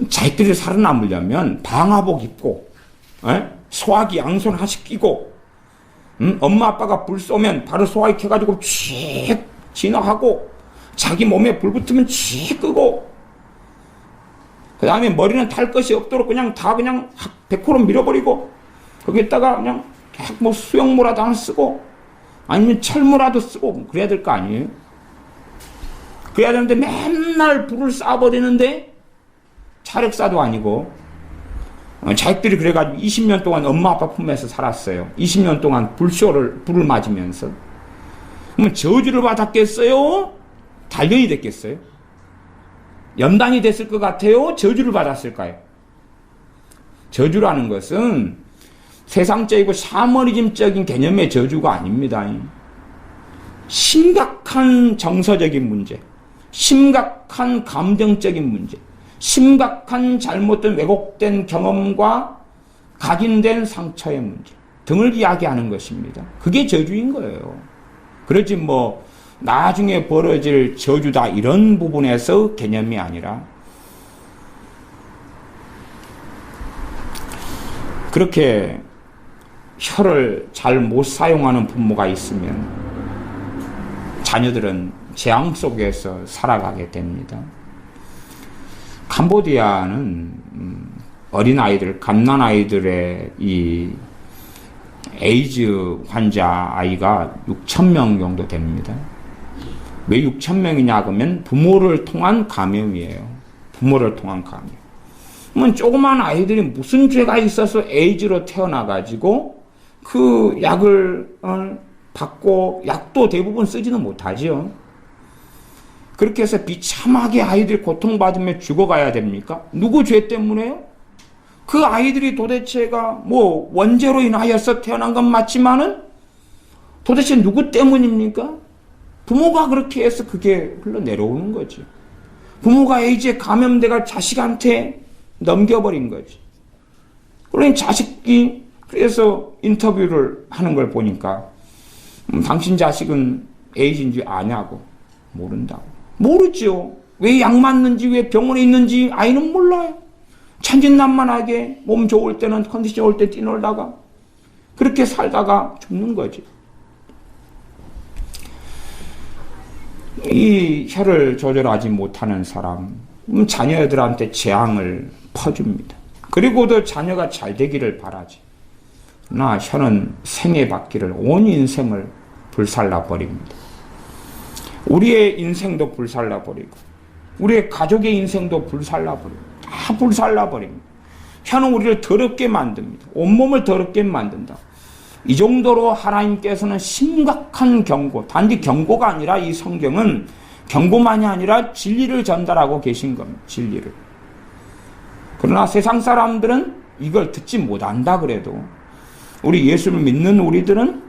자식들이 살아남으려면 방화복 입고, 소화기 양손 하나씩 끼고, 엄마 아빠가 불 쏘면 바로 소화기 켜가지고 칙 진화하고, 자기 몸에 불 붙으면 칙 끄고, 그 다음에 머리는 탈 것이 없도록 그냥 100% 밀어버리고, 거기에다가 그냥 뭐 수영모라도 하나 쓰고, 아니면 철모라도 쓰고, 그래야 될 거 아니에요? 그래야 되는데 맨날 불을 쏴버리는데, 차력사도 아니고, 자식들이 그래가지고 20년 동안 엄마 아빠 품에서 살았어요. 20년 동안 불을 맞으면서. 그러면 저주를 받았겠어요? 단련이 됐겠어요? 연단이 됐을 것 같아요? 저주를 받았을까요? 저주라는 것은 세상적이고 샤머니즘적인 개념의 저주가 아닙니다. 심각한 정서적인 문제, 심각한 감정적인 문제, 심각한 잘못된 왜곡된 경험과 각인된 상처의 문제 등을 이야기하는 것입니다. 그게 저주인 거예요. 그렇지 뭐 나중에 벌어질 저주다 이런 부분에서 개념이 아니라 그렇게 혀를 잘 못 사용하는 부모가 있으면 자녀들은 재앙 속에서 살아가게 됩니다. 캄보디아는 어린아이들, 갓난아이들의 이 에이즈 환자 아이가 6,000명 정도 됩니다. 왜 6,000명이냐 그러면 부모를 통한 감염이에요. 부모를 통한 감염. 그러면 조그만 아이들이 무슨 죄가 있어서 에이즈로 태어나가지고 그 약을 받고 약도 대부분 쓰지는 못하죠. 그렇게 해서 비참하게 아이들이 고통받으며 죽어가야 됩니까? 누구 죄 때문에요? 그 아이들이 도대체가 뭐 원죄로 인하여서 태어난 건 맞지만은 도대체 누구 때문입니까? 부모가 그렇게 해서 그게 흘러내려오는 거죠. 부모가 에이즈에 감염돼가 자식한테 넘겨버린 거지. 그러니 자식이 그래서 인터뷰를 하는 걸 보니까 당신 자식은 에이즈인지 아냐고 모른다고. 모르죠. 왜 약 맞는지 왜 병원에 있는지 아이는 몰라요. 천진난만하게 몸 좋을 때는 컨디션 좋을 때 뛰놀다가 그렇게 살다가 죽는 거지. 이 혀를 조절하지 못하는 사람 자녀들한테 재앙을 퍼줍니다. 그리고도 자녀가 잘 되기를 바라지. 그러나 혀는 생애 받기를 온 인생을 불살라 버립니다. 우리의 인생도 불살라 버리고 우리의 가족의 인생도 불살라 버리고 다 불살라 버립니다. 혀는 우리를 더럽게 만듭니다. 온몸을 더럽게 만든다. 이 정도로 하나님께서는 심각한 경고, 단지 경고가 아니라 이 성경은 경고만이 아니라 진리를 전달하고 계신 겁니다. 진리를. 그러나 세상 사람들은 이걸 듣지 못한다 그래도 우리 예수를 믿는 우리들은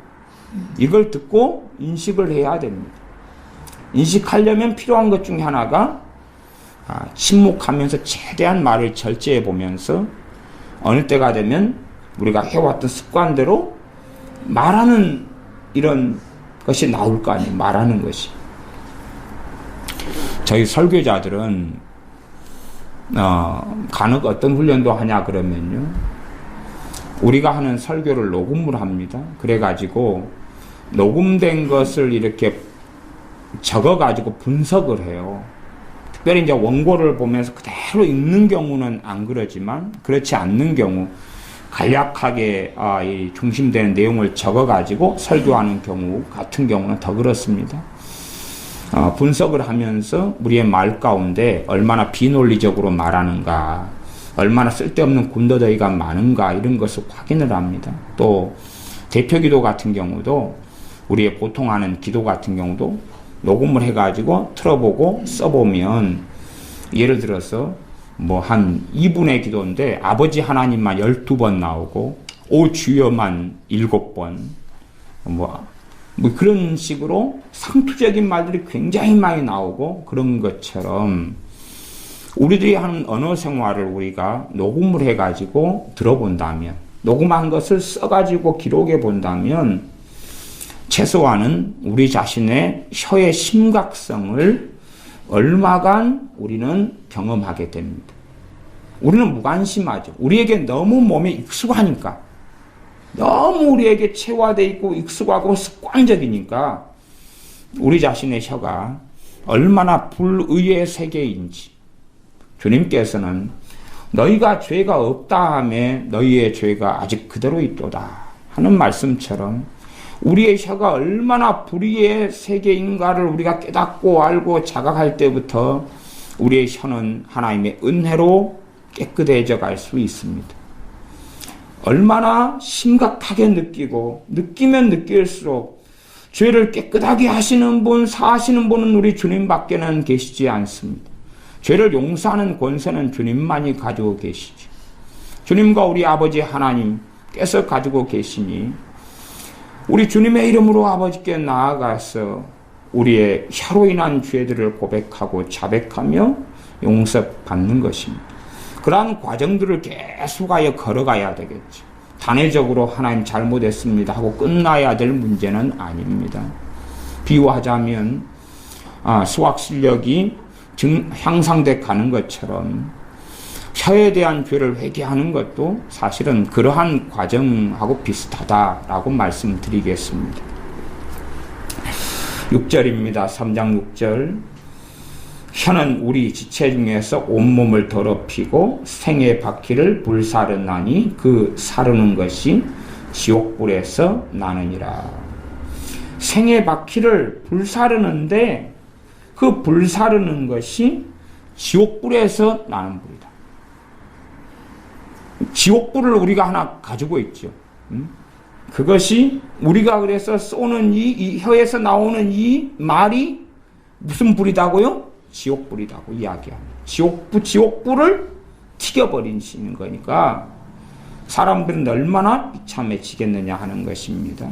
이걸 듣고 인식을 해야 됩니다. 인식하려면 필요한 것 중에 하나가 침묵하면서 최대한 말을 절제해 보면서 어느 때가 되면 우리가 해왔던 습관대로 말하는 이런 것이 나올 거 아니에요. 말하는 것이. 저희 설교자들은 간혹 어떤 훈련도 하냐 그러면요. 우리가 하는 설교를 녹음을 합니다. 그래가지고 녹음된 것을 이렇게 적어가지고 분석을 해요. 특별히 이제 원고를 보면서 그대로 읽는 경우는 안 그러지만 그렇지 않는 경우 간략하게 이 중심되는 내용을 적어가지고 설교하는 경우 같은 경우는 더 그렇습니다. 분석을 하면서 우리의 말 가운데 얼마나 비논리적으로 말하는가, 얼마나 쓸데없는 군더더기가 많은가 이런 것을 확인을 합니다. 또 대표기도 같은 경우도 우리의 보통 하는 기도 같은 경우도 녹음을 해가지고 틀어보고 써보면 예를 들어서 뭐 한 2분의 기도인데 아버지 하나님만 12번 나오고 오 주여만 7번 뭐 그런 식으로 상투적인 말들이 굉장히 많이 나오고 그런 것처럼 우리들이 하는 언어 생활을 우리가 녹음을 해가지고 들어본다면 녹음한 것을 써가지고 기록해 본다면 최소한은 우리 자신의 혀의 심각성을 얼마간 우리는 경험하게 됩니다. 우리는 무관심하죠. 우리에게 너무 몸에 익숙하니까 너무 우리에게 체화되어 있고 익숙하고 습관적이니까 우리 자신의 혀가 얼마나 불의의 세계인지 주님께서는 너희가 죄가 없다 하며 너희의 죄가 아직 그대로 있도다 하는 말씀처럼 우리의 혀가 얼마나 불의의 세계인가를 우리가 깨닫고 알고 자각할 때부터 우리의 혀는 하나님의 은혜로 깨끗해져 갈 수 있습니다. 얼마나 심각하게 느끼고 느끼면 느낄수록 죄를 깨끗하게 하시는 분, 사하시는 분은 우리 주님밖에는 계시지 않습니다. 죄를 용서하는 권세는 주님만이 가지고 계시죠. 주님과 우리 아버지 하나님께서 가지고 계시니 우리 주님의 이름으로 아버지께 나아가서 우리의 혀로 인한 죄들을 고백하고 자백하며 용서받는 것입니다. 그러한 과정들을 계속하여 걸어가야 되겠죠. 단회적으로 하나님 잘못했습니다 하고 끝나야 될 문제는 아닙니다. 비유하자면 수학 실력이 향상돼 가는 것처럼 혀에 대한 죄를 회개하는 것도 사실은 그러한 과정하고 비슷하다라고 말씀드리겠습니다. 6절입니다. 3장 6절. 혀는 우리 지체 중에서 온몸을 더럽히고 생의 바퀴를 불사르나니 그 사르는 것이 지옥불에서 나느니라. 생의 바퀴를 불사르는데 그 불사르는 것이 지옥불에서 나는 불이다. 지옥불을 우리가 하나 가지고 있죠. 그것이 우리가 그래서 쏘는 이 혀에서 나오는 이 말이 무슨 불이다고요? 지옥불이라고 이야기합니다. 지옥불을 튀겨버리시는 거니까 사람들은 얼마나 비참해지겠느냐 하는 것입니다.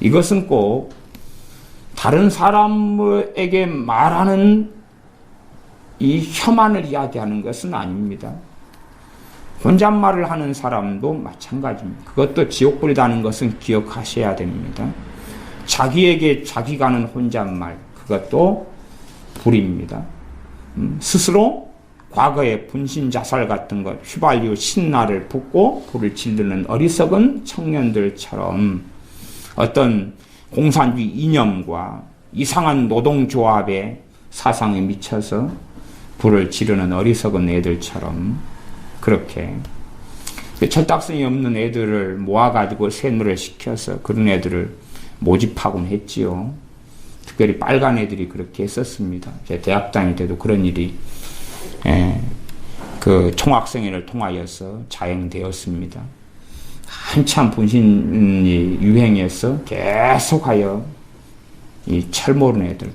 이것은 꼭 다른 사람에게 말하는 이 혀만을 이야기하는 것은 아닙니다. 혼잣말을 하는 사람도 마찬가지입니다. 그것도 지옥불이라는 것은 기억하셔야 됩니다. 자기에게 자기가 하는 혼잣말, 그것도 불입니다. 스스로 과거의 분신자살 같은 것 휘발유 신나를 붓고 불을 지르는 어리석은 청년들처럼 어떤 공산주의 이념과 이상한 노동조합의 사상에 미쳐서 불을 지르는 어리석은 애들처럼 그렇게 철딱선이 없는 애들을 모아가지고 세뇌를 시켜서 그런 애들을 모집하곤 했지요. 특별히 빨간 애들이 그렇게 했었습니다. 제 대학 다닐 때도 그런 일이 그 총학생회를 통하여서 자행되었습니다. 한참 분신이 유행해서 계속하여 이 철모른 애들,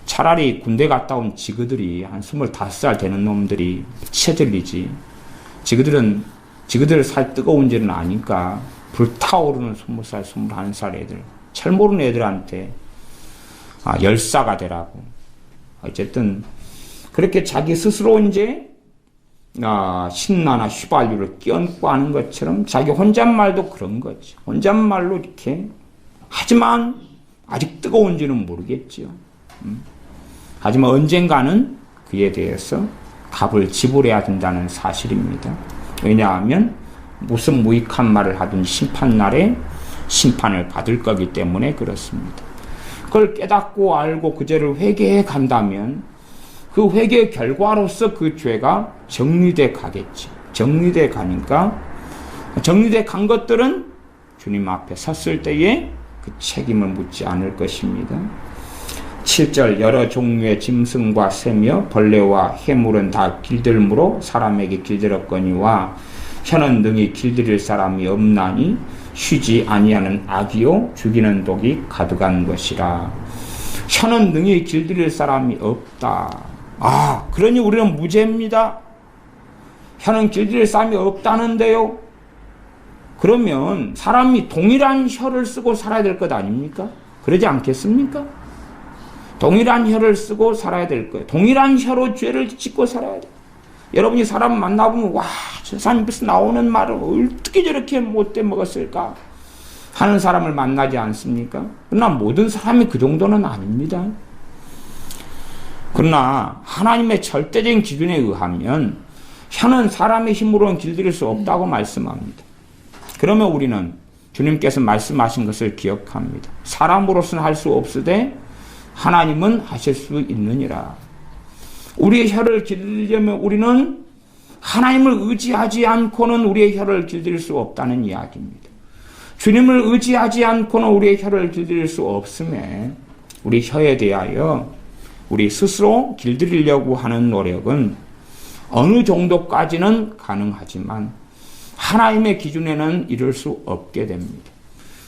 차라리 군대 갔다 온 지그들이 한 25살 되는 놈들이 치어들리지. 지그들 살 뜨거운지는 아니까 불타오르는 20살, 21살 애들, 철모른 애들한테 열사가 되라고. 어쨌든 그렇게 자기 스스로 이제 신나나 휘발유를 끼얹고 하는 것처럼 자기 혼잣말도 그런 거죠. 혼잣말로 이렇게 하지만 아직 뜨거운지는 모르겠지요. 하지만 언젠가는 그에 대해서 값을 지불해야 된다는 사실입니다. 왜냐하면 무슨 무익한 말을 하든 심판날에 심판을 받을 거기 때문에 그렇습니다. 그걸 깨닫고 알고 그 죄를 회개해 간다면 그 회개의 결과로서 그 죄가 정리돼 가겠지. 정리돼 가니까 정리돼 간 것들은 주님 앞에 섰을 때에 그 책임을 묻지 않을 것입니다. 7절 여러 종류의 짐승과 새며 벌레와 해물은 다 길들므로 사람에게 길들었거니와 혀는 능히 길들일 사람이 없나니 쉬지 아니하는 악이요 죽이는 독이 가득한 것이라. 혀는 능히 길들일 사람이 없다. 그러니 우리는 무죄입니다. 혀는 길들일 사람이 없다는데요. 그러면 사람이 동일한 혀를 쓰고 살아야 될 것 아닙니까? 그러지 않겠습니까? 동일한 혀를 쓰고 살아야 될 거예요. 동일한 혀로 죄를 짓고 살아야 돼요. 여러분이 사람 만나보면 저 사람 입에서 나오는 말을 어떻게 저렇게 못돼 먹었을까 하는 사람을 만나지 않습니까? 그러나 모든 사람이 그 정도는 아닙니다. 그러나 하나님의 절대적인 기준에 의하면 혀는 사람의 힘으로는 길들일 수 없다고 말씀합니다. 그러면 우리는 주님께서 말씀하신 것을 기억합니다. 사람으로서는 할 수 없으되 하나님은 하실 수 있느니라. 우리의 혀를 길들이려면 우리는 하나님을 의지하지 않고는 우리의 혀를 길들일 수 없다는 이야기입니다. 주님을 의지하지 않고는 우리의 혀를 길들일 수 없음에 우리 혀에 대하여 우리 스스로 길들이려고 하는 노력은 어느 정도까지는 가능하지만 하나님의 기준에는 이룰 수 없게 됩니다.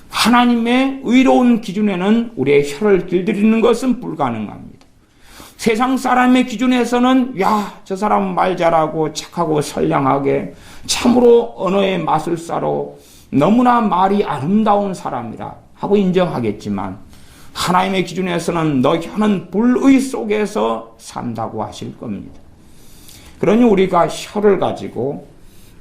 하나님의 의로운 기준에는 우리의 혀를 길들이는 것은 불가능합니다. 세상 사람의 기준에서는 저 사람은 말 잘하고 착하고 선량하게 참으로 언어의 마술사로 너무나 말이 아름다운 사람이라 하고 인정하겠지만 하나님의 기준에서는 너 혀는 불의 속에서 산다고 하실 겁니다. 그러니 우리가 혀를 가지고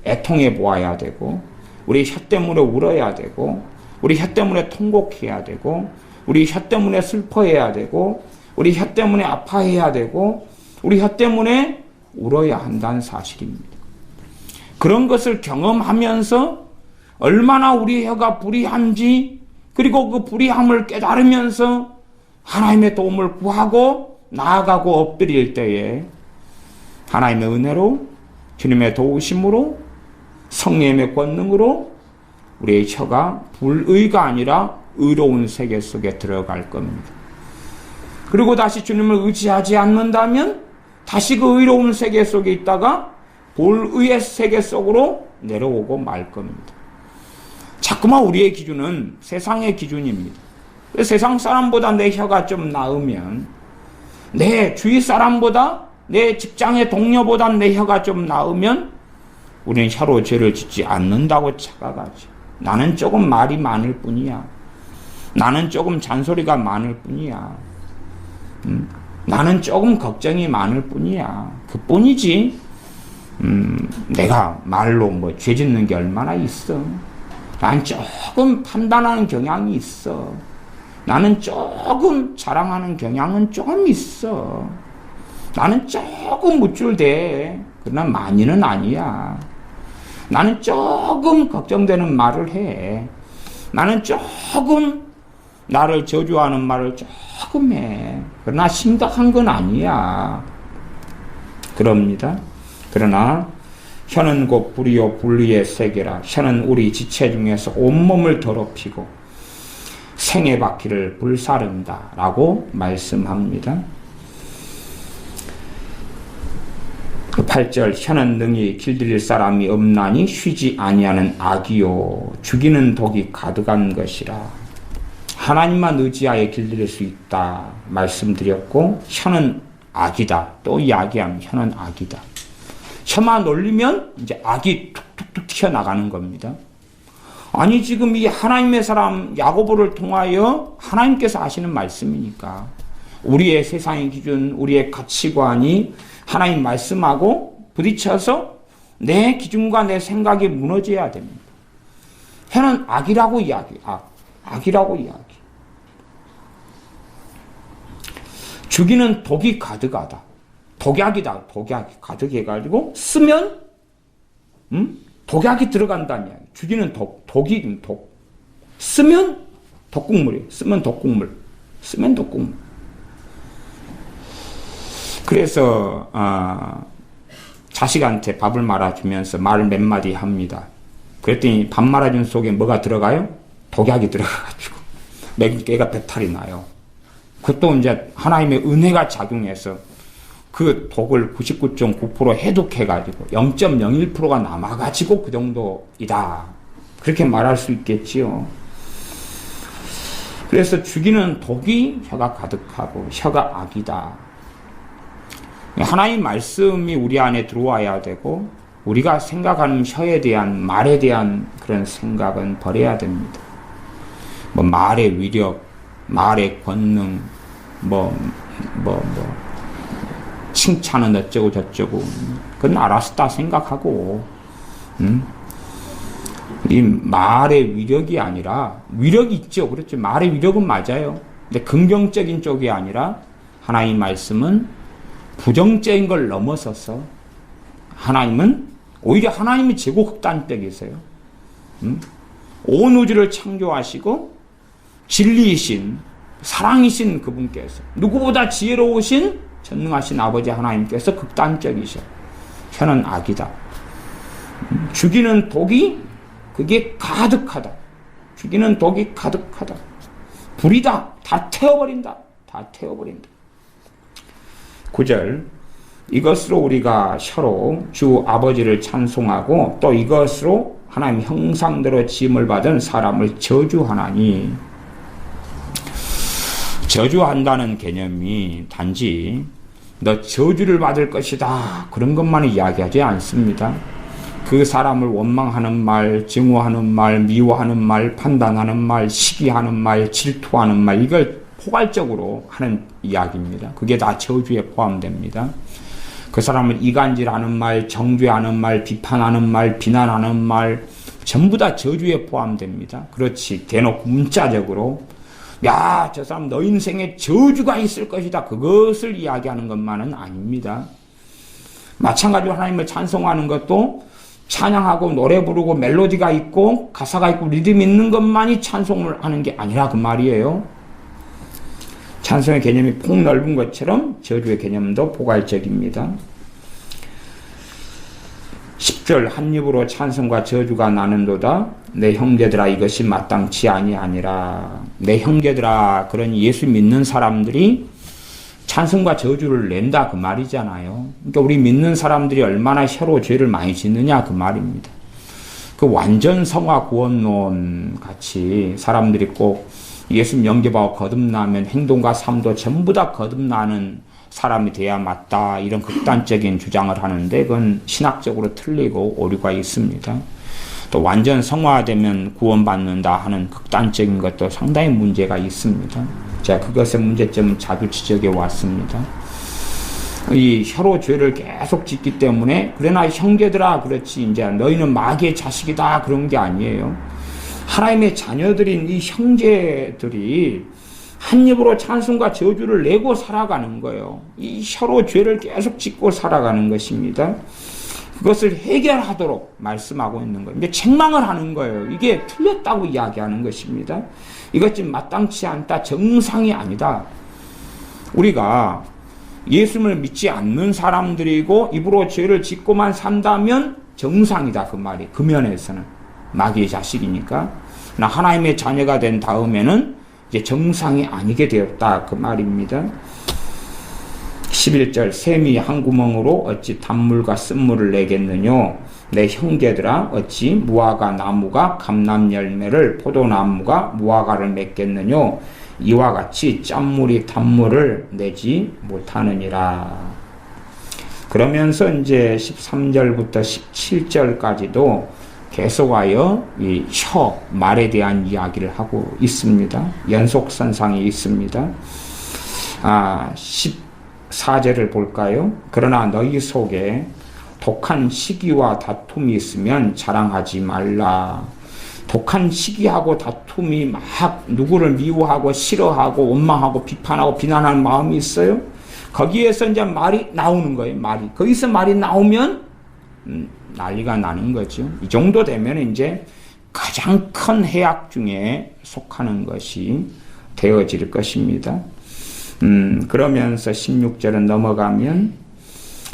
애통해 보아야 되고 우리 혀 때문에 울어야 되고 우리 혀 때문에 통곡해야 되고 우리 혀 때문에 슬퍼해야 되고 우리 혀 때문에 아파해야 되고 우리 혀 때문에 울어야 한다는 사실입니다. 그런 것을 경험하면서 얼마나 우리 혀가 불의한지 그리고 그 불의함을 깨달으면서 하나님의 도움을 구하고 나아가고 엎드릴 때에 하나님의 은혜로 주님의 도우심으로 성령의 권능으로 우리의 혀가 불의가 아니라 의로운 세계 속에 들어갈 겁니다. 그리고 다시 주님을 의지하지 않는다면 다시 그 의로운 세계 속에 있다가 불의의 세계 속으로 내려오고 말 겁니다. 자꾸만 우리의 기준은 세상의 기준입니다. 세상 사람보다 내 혀가 좀 나으면 내 주위 사람보다 내 직장의 동료보다 내 혀가 좀 나으면 우리는 혀로 죄를 짓지 않는다고 착각하죠. 나는 조금 말이 많을 뿐이야. 나는 조금 잔소리가 많을 뿐이야. 나는 조금 걱정이 많을 뿐이야. 그뿐이지. 내가 말로 죄 짓는 게 얼마나 있어. 난 조금 판단하는 경향이 있어. 나는 조금 자랑하는 경향은 조금 있어. 나는 조금 묻줄대. 그러나 많이는 아니야. 나는 조금 걱정되는 말을 해. 나는 조금 나를 저주하는 말을 조금 해. 그러나 심각한 건 아니야. 그럽니다. 그러나 혀는 곧 불의요 불의의 세계라. 혀는 우리 지체 중에서 온몸을 더럽히고 생의 바퀴를 불사른다 라고 말씀합니다. 8절 혀는 능히 길들일 사람이 없나니 쉬지 아니하는 악이요 죽이는 독이 가득한 것이라. 하나님만 의지하여 길들일 수 있다 말씀드렸고 혀는 악이다. 또 이야기하면 혀는 악이다. 혀만 올리면 이제 악이 툭툭툭 튀어나가는 겁니다. 아니 지금 이 하나님의 사람 야고보를 통하여 하나님께서 하시는 말씀이니까 우리의 세상의 기준, 우리의 가치관이 하나님 말씀하고 부딪혀서 내 기준과 내 생각이 무너져야 됩니다. 혀는 악이라고 이야기, 악이라고 이야기. 죽이는 독이 가득하다. 독약이다. 독약이 가득해가지고 쓰면 독약이 들어간다는 이야기. 죽이는 독이 독. 쓰면 독국물이에요. 쓰면 독국물. 쓰면 독국물. 그래서 자식한테 밥을 말아주면서 말을 몇 마디 합니다. 그랬더니 밥 말아준 속에 뭐가 들어가요? 독약이 들어가가지고 몇 개가 배탈이 나요. 그것도 이제 하나님의 은혜가 작용해서 그 독을 99.9% 해독해가지고 0.01%가 남아가지고 그 정도이다. 그렇게 말할 수 있겠지요. 그래서 죽이는 독이 혀가 가득하고 혀가 악이다. 하나님 말씀이 우리 안에 들어와야 되고 우리가 생각하는 혀에 대한 말에 대한 그런 생각은 버려야 됩니다. 뭐 말의 위력, 말의 권능, 칭찬은 어쩌고 저쩌고 그건 알아서 다 생각하고 이 말의 위력이 아니라 위력이 있죠. 그렇죠. 말의 위력은 맞아요. 근데 긍정적인 쪽이 아니라 하나님 말씀은 부정적인 걸 넘어서서 오히려 하나님이 최고 극단적이세요. 온 우주를 창조하시고 진리이신 사랑이신 그분께서 누구보다 지혜로우신 전능하신 아버지 하나님께서 극단적이셔. 혀는 악이다. 죽이는 독이 그게 가득하다. 죽이는 독이 가득하다. 불이다. 다 태워버린다. 다 태워버린다. 9절 이것으로 우리가 혀로 주 아버지를 찬송하고 또 이것으로 하나님 형상대로 지음을 받은 사람을 저주하나니 저주한다는 개념이 단지 너 저주를 받을 것이다 그런 것만 이야기하지 않습니다. 그 사람을 원망하는 말, 증오하는 말, 미워하는 말, 판단하는 말, 시기하는 말, 질투하는 말 이걸 포괄적으로 하는 이야기입니다. 그게 다 저주에 포함됩니다. 그 사람을 이간질하는 말, 정죄하는 말, 비판하는 말, 비난하는 말 전부 다 저주에 포함됩니다. 그렇지 대놓고 문자적으로 야, 저 사람 너 인생에 저주가 있을 것이다 그것을 이야기하는 것만은 아닙니다. 마찬가지로 하나님을 찬송하는 것도 찬양하고 노래 부르고 멜로디가 있고 가사가 있고 리듬이 있는 것만이 찬송을 하는 게 아니라 그 말이에요. 찬송의 개념이 폭넓은 것처럼 저주의 개념도 포괄적입니다. 10절 한 입으로 찬송과 저주가 나는도다. 내 형제들아 이것이 마땅치 아니하니라. 내 형제들아 그런 예수 믿는 사람들이 찬송과 저주를 낸다 그 말이잖아요. 그러니까 우리 믿는 사람들이 얼마나 혀로 죄를 많이 짓느냐 그 말입니다. 그 완전 성화 구원론 같이 사람들이 꼭 예수 영접하고 거듭나면 행동과 삶도 전부 다 거듭나는 사람이 돼야 맞다 이런 극단적인 주장을 하는데 그건 신학적으로 틀리고 오류가 있습니다. 또 완전 성화되면 구원받는다 하는 극단적인 것도 상당히 문제가 있습니다. 자, 그것의 문제점은 자주 지적해 왔습니다. 이 혀로 죄를 계속 짓기 때문에 그러나 형제들아 그렇지 이제 너희는 마귀의 자식이다 그런 게 아니에요. 하나님의 자녀들인 이 형제들이 한 입으로 찬송과 저주를 내고 살아가는 거예요. 이 혀로 죄를 계속 짓고 살아가는 것입니다. 그것을 해결하도록 말씀하고 있는 거예요. 근데 책망을 하는 거예요. 이게 틀렸다고 이야기하는 것입니다. 이것이 마땅치 않다. 정상이 아니다. 우리가 예수를 믿지 않는 사람들이고 입으로 죄를 짓고만 산다면 정상이다. 그 말이. 그 면에서는. 마귀의 자식이니까. 그러나 하나님의 자녀가 된 다음에는 이제 정상이 아니게 되었다. 그 말입니다. 11절 샘이 한 구멍으로 어찌 단물과 쓴물을 내겠느뇨. 내 형제들아 어찌 무화과 나무가 감람 열매를 포도나무가 무화과를 맺겠느뇨. 이와 같이 짠물이 단물을 내지 못하느니라. 그러면서 이제 13절부터 17절까지도 계속하여 이 혀, 말에 대한 이야기를 하고 있습니다. 연속선상이 있습니다. 14절을 볼까요? 그러나 너희 속에 독한 시기와 다툼이 있으면 자랑하지 말라. 독한 시기하고 다툼이 막 누구를 미워하고 싫어하고 원망하고 비판하고 비난하는 마음이 있어요. 거기에서 이제 말이 나오는 거예요. 말이. 거기서 말이 나오면 난리가 나는 거죠. 이 정도 되면 이제 가장 큰 해악 중에 속하는 것이 되어질 것입니다. 그러면서 16절은 넘어가면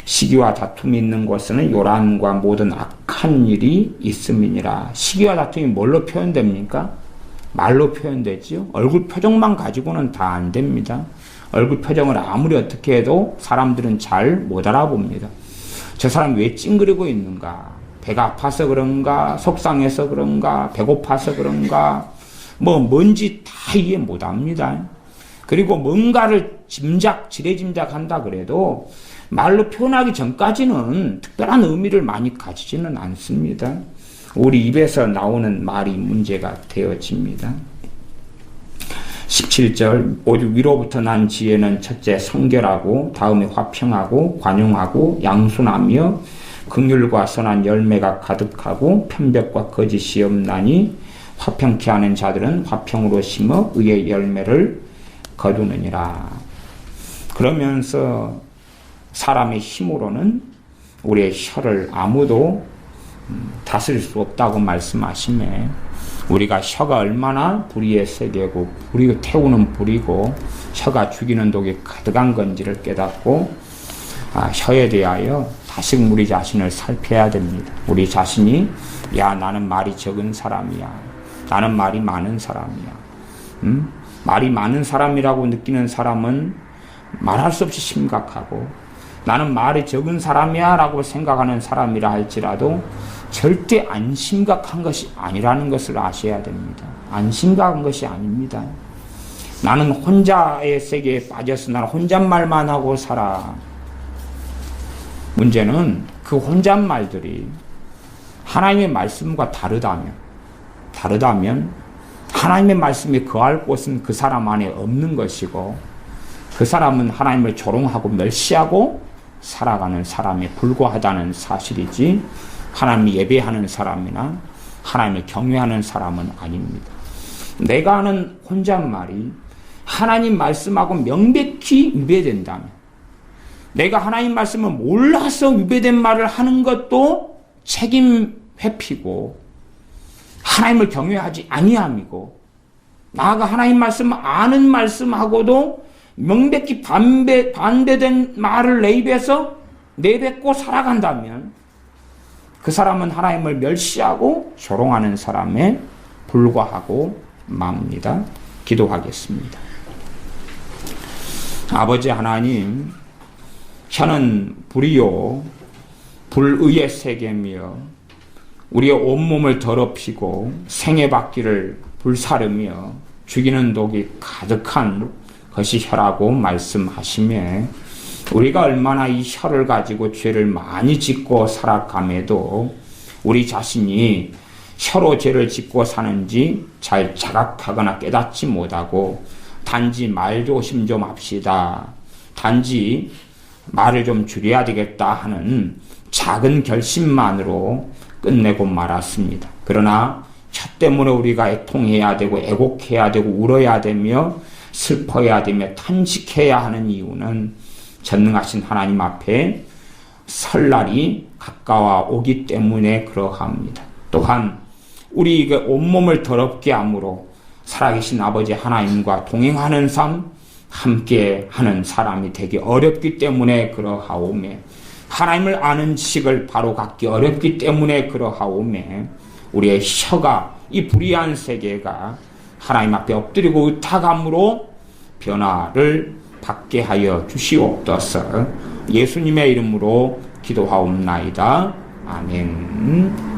시기와 다툼이 있는 곳에는 요란과 모든 악한 일이 있음이니라. 시기와 다툼이 뭘로 표현됩니까? 말로 표현되죠. 얼굴 표정만 가지고는 다 안 됩니다. 얼굴 표정을 아무리 어떻게 해도 사람들은 잘 못 알아봅니다. 저 사람 왜 찡그리고 있는가? 배가 아파서 그런가? 속상해서 그런가? 배고파서 그런가? 뭔지 다 이해 못 합니다. 그리고 뭔가를 지레짐작한다 그래도 말로 표현하기 전까지는 특별한 의미를 많이 가지지는 않습니다. 우리 입에서 나오는 말이 문제가 되어집니다. 17절 오직 위로부터 난 지혜는 첫째 성결하고 다음에 화평하고 관용하고 양순하며 긍휼과 선한 열매가 가득하고 편벽과 거짓이 없나니 화평케 하는 자들은 화평으로 심어 의의 열매를 거두느니라. 그러면서 사람의 힘으로는 우리의 혀를 아무도 다스릴 수 없다고 말씀하시네. 우리가 혀가 얼마나 불의의 세계고 불이 태우는 불이고 혀가 죽이는 독이 가득한 건지를 깨닫고 혀에 대하여 다시 우리 자신을 살펴야 됩니다. 우리 자신이 나는 말이 적은 사람이야. 나는 말이 많은 사람이야. 말이 많은 사람이라고 느끼는 사람은 말할 수 없이 심각하고 나는 말이 적은 사람이야 라고 생각하는 사람이라 할지라도 절대 안 심각한 것이 아니라는 것을 아셔야 됩니다. 안 심각한 것이 아닙니다. 나는 혼자의 세계에 빠져서 나는 혼잣말만 하고 살아. 문제는 그 혼잣말들이 하나님의 말씀과 다르다면 하나님의 말씀이 거할 곳은 그 사람 안에 없는 것이고 그 사람은 하나님을 조롱하고 멸시하고 살아가는 사람에 불과하다는 사실이지 하나님을 예배하는 사람이나 하나님을 경외하는 사람은 아닙니다. 내가 하는 혼잣말이 하나님 말씀하고 명백히 위배된다면 내가 하나님 말씀을 몰라서 위배된 말을 하는 것도 책임 회피고 하나님을 경외하지 아니함이고 나아가 하나님 말씀을 아는 말씀하고도 명백히 반대된 말을 내 입에서 내뱉고 살아간다면 그 사람은 하나님을 멸시하고 조롱하는 사람에 불과하고 맙니다. 기도하겠습니다. 아버지 하나님, 혀는 불이요 불의의 세계며 우리의 온몸을 더럽히고 생애받기를 불사르며 죽이는 독이 가득한 것이 혀라고 말씀하시며 우리가 얼마나 이 혀를 가지고 죄를 많이 짓고 살아감에도 우리 자신이 혀로 죄를 짓고 사는지 잘 자각하거나 깨닫지 못하고 단지 말 조심 좀 합시다. 단지 말을 좀 줄여야 되겠다 하는 작은 결심만으로 끝내고 말았습니다. 그러나 혀 때문에 우리가 애통해야 되고 애곡해야 되고 울어야 되며 슬퍼해야 되며 탄식해야 하는 이유는 전능하신 하나님 앞에 설날이 가까워 오기 때문에 그러합니다. 또한 우리 온몸을 더럽게 함으로 살아계신 아버지 하나님과 동행하는 삶, 함께 하는 사람이 되기 어렵기 때문에 그러하오며 하나님을 아는 지식을 바로 갖기 어렵기 때문에 그러하오며 우리의 혀가 이 불의한 세계가 하나님 앞에 엎드리고 의탁함으로 변화를 받게 하여 주시옵소서. 예수님의 이름으로 기도하옵나이다. 아멘.